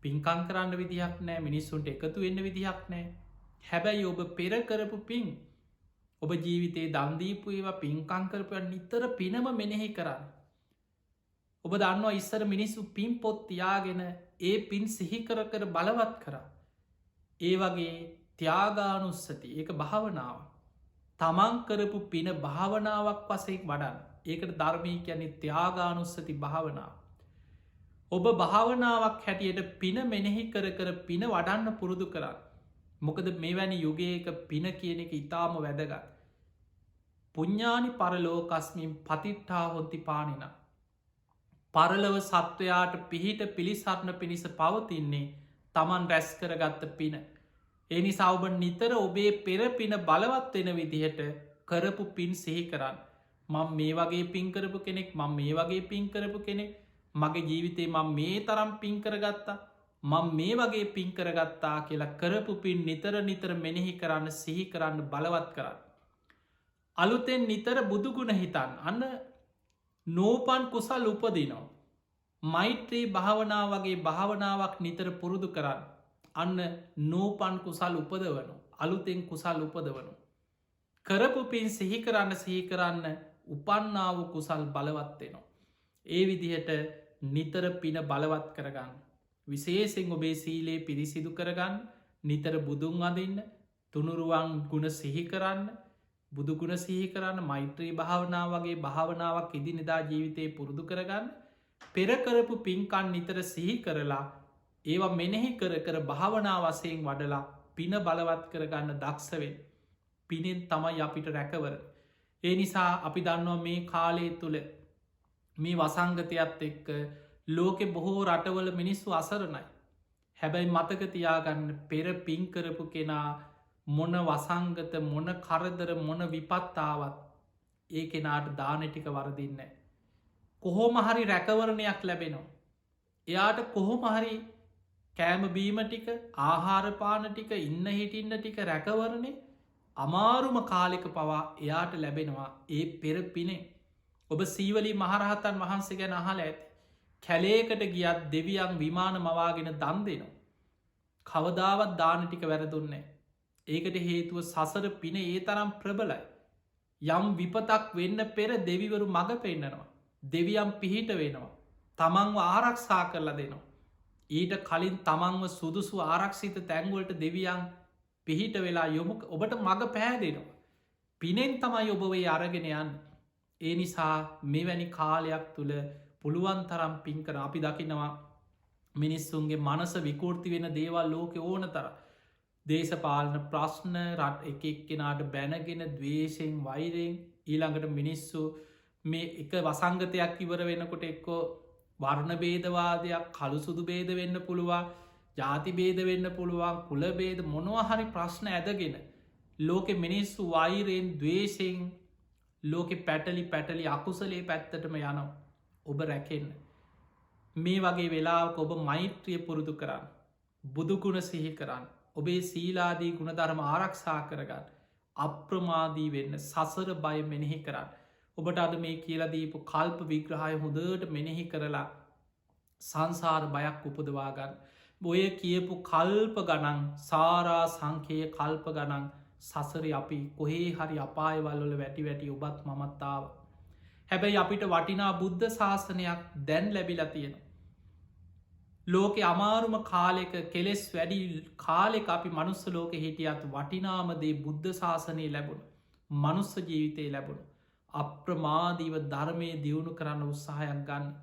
[SPEAKER 1] පින්කං කරන්න විදිහක් නෑ මිනිස්සුන්ට එකතු වෙන්න විදිහක් නෑ. හැබැයි ඔබ පෙර කරපු පින් ඔබ ජීවිතයේ දන්දීපු ඒවා පින්කංකරපය නිතර පිනම මෙනෙහි කරන්න. ඔබ දන්නවා ඉස්සර මිනිස්සු පින් පොත් තියාගෙන ඒ පින් සිහිකර කර බලවත් කර. ඒ වගේ ත්‍යාගානුස්සති ඒක භාවනාව. තමන් කරපු පින භාවනාවක් වසෙක් වඩන් ඒකට ධර්මී කියන්නේ ත්‍යාගානුස්සති භාවනාව. ඔබ භාවනාවක් හැටියට පින මෙනෙහි කර කර පින වඩන්න පුරුදු කරන්න. මොකද මෙවැනි යුගයක පින කියන එක ඉතාම වැදගත්. පුඤ්ඥානි පරලෝකස්මින් පතිට්ටා හොන්ති පානින. පරලව සත්වයාට පිහිට පිළිසරණ පිණිස පවතින්නේ තමන් රැස් කරගත්ත පින. එනි සවබ නිතර ඔබේ පෙර පින බලවත් වෙන විදිහට කරපු පින් සිහි කරන්න. මං මේ වගේ පින් කරපු කෙනෙක් මං මේ වගේ පින් කරපු කෙනෙක් මගේ ජීවිතේ මං මේ තරම් පින් කරගත්තා මං මේ වගේ පින් කරගත්තා කියලා කරපු පින් නිතර නිතර මෙනෙහි කරන්න සිහි කරන්න බලවත් කරන්න. අලුතෙන් නිතර බුදුගුණ හිතන් අන්න නෝපන් කුසල් උපදිනවා. මෛත්‍රී භාවනා වගේ භාවනාවක් නිතර පුරුදු කරන්න. අන්න නෝපන් කුසල් උපදවනු අලුතෙන් කුසල් උපදවනු. කරපු පින් සිහිකරන්න උපන්නාව කුසල් බලවත්වෙනවා. ඒ විදිහට නිතර පින බලවත් කරගන්න. විශේෂෙන් ඔබේ සීලේ පිරිසිදු කරගන්න නිතර බුදුන් අදින්න තුනුරුවන් ගුණ සිහිකරන්න බුදුගුණ සිහිකරන්න මෛත්‍රී භාවනාව වගේ භාවනාවක් ඉදිනෙදා ජීවිතය පුරුදු කරගන්න පෙරකරපු පින්කන් නිතර සිහි කරලා ඒවා මෙනෙහි කර කර භාවනා වසයෙන් වඩලා පින බලවත් කරගන්න දක්ෂවෙන් පිනෙන් තමයි අපිට රැකවර. ඒ නිසා අපි දන්නවා මේ කාලය තුළ මේ වසංගතයත් එක්ක ලෝකෙ බොහෝ රටවල මිනිස්සු අසරණයි. හැබැයි මතක තියාගන්න පෙර පින්කරපු කෙනා මොන වසංගත මොන කරදර මොන විපත්තාවත් ඒ කෙනාට දානටික වරදින්න. කොහෝම හරි රැකවරණයක් ලැබෙනවා. එයාට කොහොම හරි කෑමබීම ටික ආහාරපාන ටික ඉන්න හිටින්න ටික රැකවරණය අමාරුම කාලෙක පවා එයාට ලැබෙනවා ඒ පෙර පිනේ. ඔබ සීවලී මහරහතන් වහන්සේ ගැන අහල ඇති. කැලේකට ගියත් දෙවියන් විමාන මවාගෙන දන් දෙනවා. කවදාවත් දාන ටික වැරදුන්නේ. ඒකට හේතුව සසර පින ඒ තරම් ප්‍රබලයි. යම් විපතක් වෙන්න පෙර දෙවිවරු මඟ පෙන්න්නනවා. දෙවියම් පිහිට වෙනවා. තමන්ව ආරක්ෂා කරලා දෙනවා. ඊට කලින් තමන්ව සුදුසු ආරක්ෂිත තැන්වලට දෙවියන් පිහිට වෙලා යොමු ඔබට මඟ පෑදෙනවා. පිනෙන් තමයි ඔබවේ අරගෙන යන්න. ඒ නිසා මෙවැනි කාලයක් තුළ පුළුවන් තරම් පින්කර අපි දකිනවා මිනිස්සුන්ගේ මනස විකෘති වෙන දේවල් ලෝක ඕන තර. දේශපාලන ප්‍රශ්න රට එක කෙනාට බැනගෙන දවේශයෙන් වෛරයෙන් ඊළඟට මිනිස්සු මේ එක වසංගතයක් ඉවර වෙනකොට එක්කෝ වර්ණ බේදවාදයක් කළු සුදු බේද වෙන්න පුළුවන් ජාති බේද වෙන්න පුළුවන් කුල බේද මොනවහරි ප්‍රශ්න ඇදගෙන ලෝකෙ මිනිස්සු වෛරයෙන් දවේශයෙන් ලෝකෙ පැටලි අකුසලේ පැත්තටම යනවා. ඔබ රැකෙන්න. මේ වගේ වෙලාවක ඔබ මෛත්‍රිය පුරුදු කරන්න. බුදුගුණ සිහි කරන්න. ඔබේ සීලාදී ගුණධර්ම ආරක්ෂා කරගන්න. අප්‍රමාදී වෙන්න සසර බය මෙනෙහි කරන්න. ඔබට අද මේ කියලදීපු කල්ප විග්‍රහය හොඳට මෙනෙහි කරලා සංසාර බයක් උපදවාගන්න. බොය කියපු කල්ප ගණන් සාරා සංකයේ කල්ප ගණන් සසර අපි කොහේ හරි අපායවල්වල වැටි ඔබත් මමත්තාව. හැබැයි අපිට වටිනා බුද්ධ ශාසනයක් දැන් ලැබිලා තියෙන. ලෝකෙ අමාරුම කාලෙක කෙලෙස් වැඩි කාලෙක අපි මනුස්ස ලෝක හිටියත් වටිනාමදේ බුද්ධ ශාසනය ලැබුණ මනුස්ස ජීවිතය ලැබුණ අප්‍රමාදීව ධර්මය දියුණු කරන්න උත්සාහයක් ගන්න.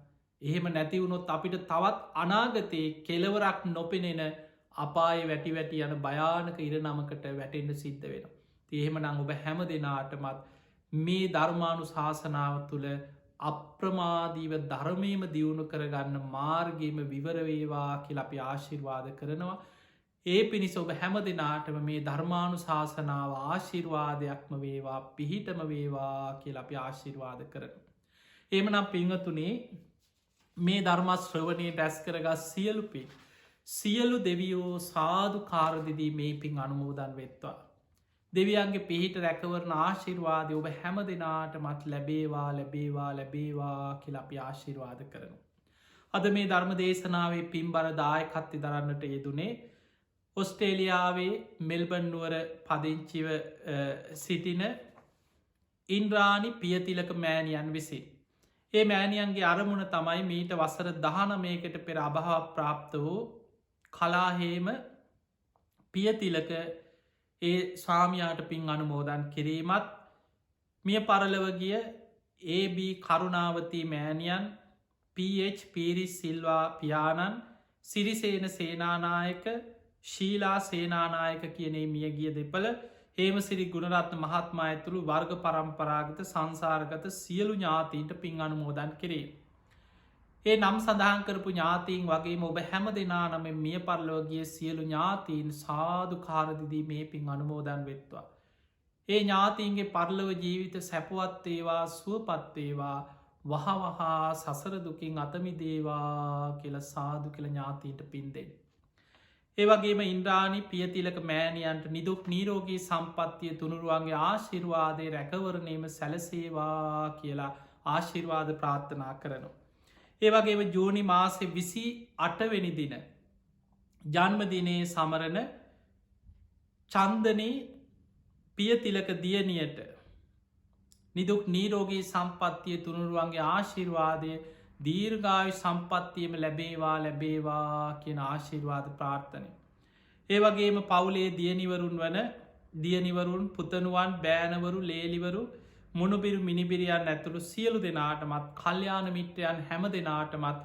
[SPEAKER 1] එහෙම නැතිවුණොත් අපිට තවත් අනාගතයේ කෙලවරක් නොපෙනෙන අපාය වැටි යන භයානක ඉරනමකට වැටෙන්ට සිද්ධ වෙන. එහෙම නං ඔබ හැම දෙනාටමත් මේ ධර්මානු ශාසනාව තුළ අප්‍රමාදීව ධර්මයම දියුණු කරගන්න මාර්ගේම විවරවේවා කියල අපි ආශිර්වාද කරනවා. ඒ පිණිස ඔබ හැම දෙනාටම මේ ධර්මානු ශාසනාව ආශිර්වාදයක්ම වේවා පිහිටම වේවා කියල අපි ආශිර්වාද කරන. එමනම් පිංහතුනේ මේ ධර්මශ්‍රවනය ඩැස් කරගත් සියලු පින්. සියලු දෙවියෝ සාධු කාරදිදී මේ පින් අනුමෝදන් වෙත්වා. දෙවියන්ගේ පිහිට රැකවරන ආශිර්වාදය ඔබ හැම දෙනාටමත් ලැබේවා කියල අපි ආශිර්වාද කරනු. අද මේ ධර්ම දේශනාවේ පින්බර දායකත්ති දරන්නට යෙදුනේ ඔස්ටේලියාවේ මෙල්බන්නුවර පදිංචිව සිටින ඉන්ද්‍රාණි පියතිලක මෑණියන් විසින්. ඒ මෑණියන්ගේ අරමුණ තමයි මීට වසර 19කට පෙර අභාව ප්‍රාප්ත වූ කලාහේම පියතිලක ඒ ස්වාමියාට පින් අනුමෝදන් කිරීමත් මිය පරලව ගිය AB කරුණාවතී මෑණියන් PH පීරිස් සිල්වා පියාණන් සිරිසේන සේනානායක ශීලා සේනානායක කියනේ මියගිය දෙපළ හේමසිරි ගුණරත්න මහත්මා ඇතුළු වර්ග පරම්පරාගත සංසාරගත සියලු ඥාතීන්ට පින් අනුමෝදන් කරේ. ඒ නම් සඳහන් කරපු ඥාතීන් වගේ ඔබ හැම දෙනා නම මිය පරලෝගිය සියලු ඥාතීන් සාධු කාරදිදී මේ පින් අනුමෝදන් වෙත්වා. ඒ ඥාතීන්ගේ පරලව ජීවිත සැපවත්තේවා සුවපත්තේවා වහවහා සසර දුකින් අතමි දේවා කියල සාධු කියල ඥාතීන්ට පින්දෙන්. ඒවගේම ඉන්ද්‍රාණි පියතිලක මෑණියන්ට නිදුක් නීරෝගී සම්පත්තිය තුනුරුවන්ගේ ආශිර්වාදය රැකවරණයම සැලසේවා කියලා ආශිර්වාද ප්‍රාර්ථනා කරනවා. ඒවගේම ජූනි මාසෙ 28වෙනි දින ජන්මදිනයේ සමරණ චන්දනී පියතිලක දියණියට නිදුක් නීරෝගී සම්පත්තිය තුනුරුවන්ගේ ආශිර්වාදය දීර්ඝායු සම්පත්තියම ලැබේවා කියන ආශිර්වාද ප්‍රාර්ථනය. ඒවගේම පවුලේ දියනිවරුන් පුතනුවන් බෑනවරු ලේලිවරු මුණුබිරු මිනිබිරියන් ඇතුළු සියලු දෙනාටමත් කල්්‍යාන මිත්‍රයන් හැම දෙනාටමත්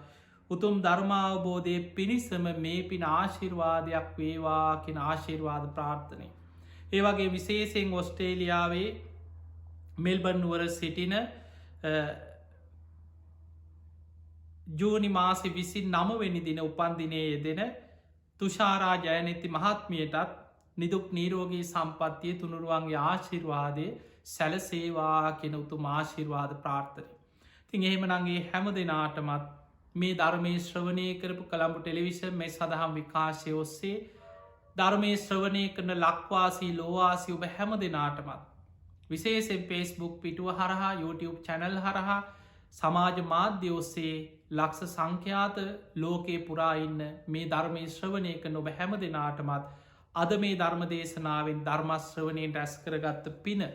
[SPEAKER 1] උතුම් ධර්මාවබෝධය පිණිසම මේ පින ආශිර්වාදයක් වේවා කියෙන ආශිර්වාද ප්‍රාර්ථනය. ඒවගේ විශේෂයෙන් ඔස්ට්‍රේලියාවේ මෙල්බන් නුවර සිටින ජූනි මාසි 29 වෙනි දින උපන්දිනයේ යෙදෙන තුෂාරා ජයනෙති මහත්මියටත් නිදුක් නීරෝගී සම්පත්තිය තුනුරුවන්ගේ ආශිර්වාදය සැලසේවා කෙන උතුම් ආශිර්වාද ප්‍රාර්ථනය. තින් එහෙමනගේ හැම දෙනාටමත් මේ ධර්මය ශ්‍රවණය කරපු කළම්බු ටෙලිවිෂන් මේ සඳහම් විකාශය ඔස්සේ ධර්මය ශ්‍රවණය කරන ලක්වාසී ලෝවාසි ඔබ හැම දෙනාටමත් විශේෂෙන් පේස්බුක් පිටුව හරහා YouTube චැනල් හරහා සමාජ මාධ්‍ය ඔස්සේ ලක්ෂ සංඛ්‍යාත ලෝකයේ පුරාඉන්න මේ ධර්මය ශ්‍රවණය කර ඔබ හැම දෙනාටමත් අද මේ ධර්ම දේශනාවෙන් ධර්මශ්‍රවනයෙන් රැස් කරගත්ත පින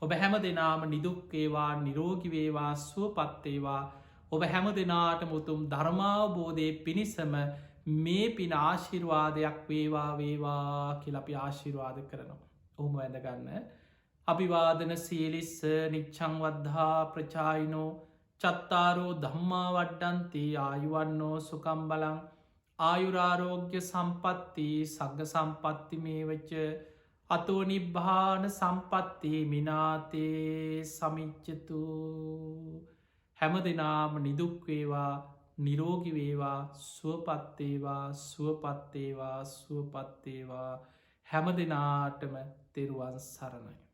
[SPEAKER 1] ඔබ හැම දෙනාම නිදුක්වේවා නිරෝගිවේවා සුවපත්තේවා ඔබ හැම දෙනාට මුතුම් ධර්මාවබෝධය පිණිසම මේ පින ආශිර්වාදයක් වේවා වේවා කියලපි ආශිර්වාද කරනවා. ඔහුම වැඳගන්න. අභිවාදන සීලිස්ස නිච්චංවද්ධා ප්‍රචායිනෝ චත්තාරෝ ධම්මා වඩ්ඩන්ති ආයුවන්නෝ සුකම් බලං ආයුරාරෝග්‍ය සම්පත්ති සග්ග සම්පත්ති මේ වච්ච අතෝ නිබ්භාන සම්පත්ති මිනාතේ සමිච්චතු. හැම දෙනාම නිදුක්වේවා නිරෝගිවේවා සුවපත්තේවා සුවපත්තේවා සුවපත්තේවා හැම දෙනාටම තෙරුවන් සරණයි.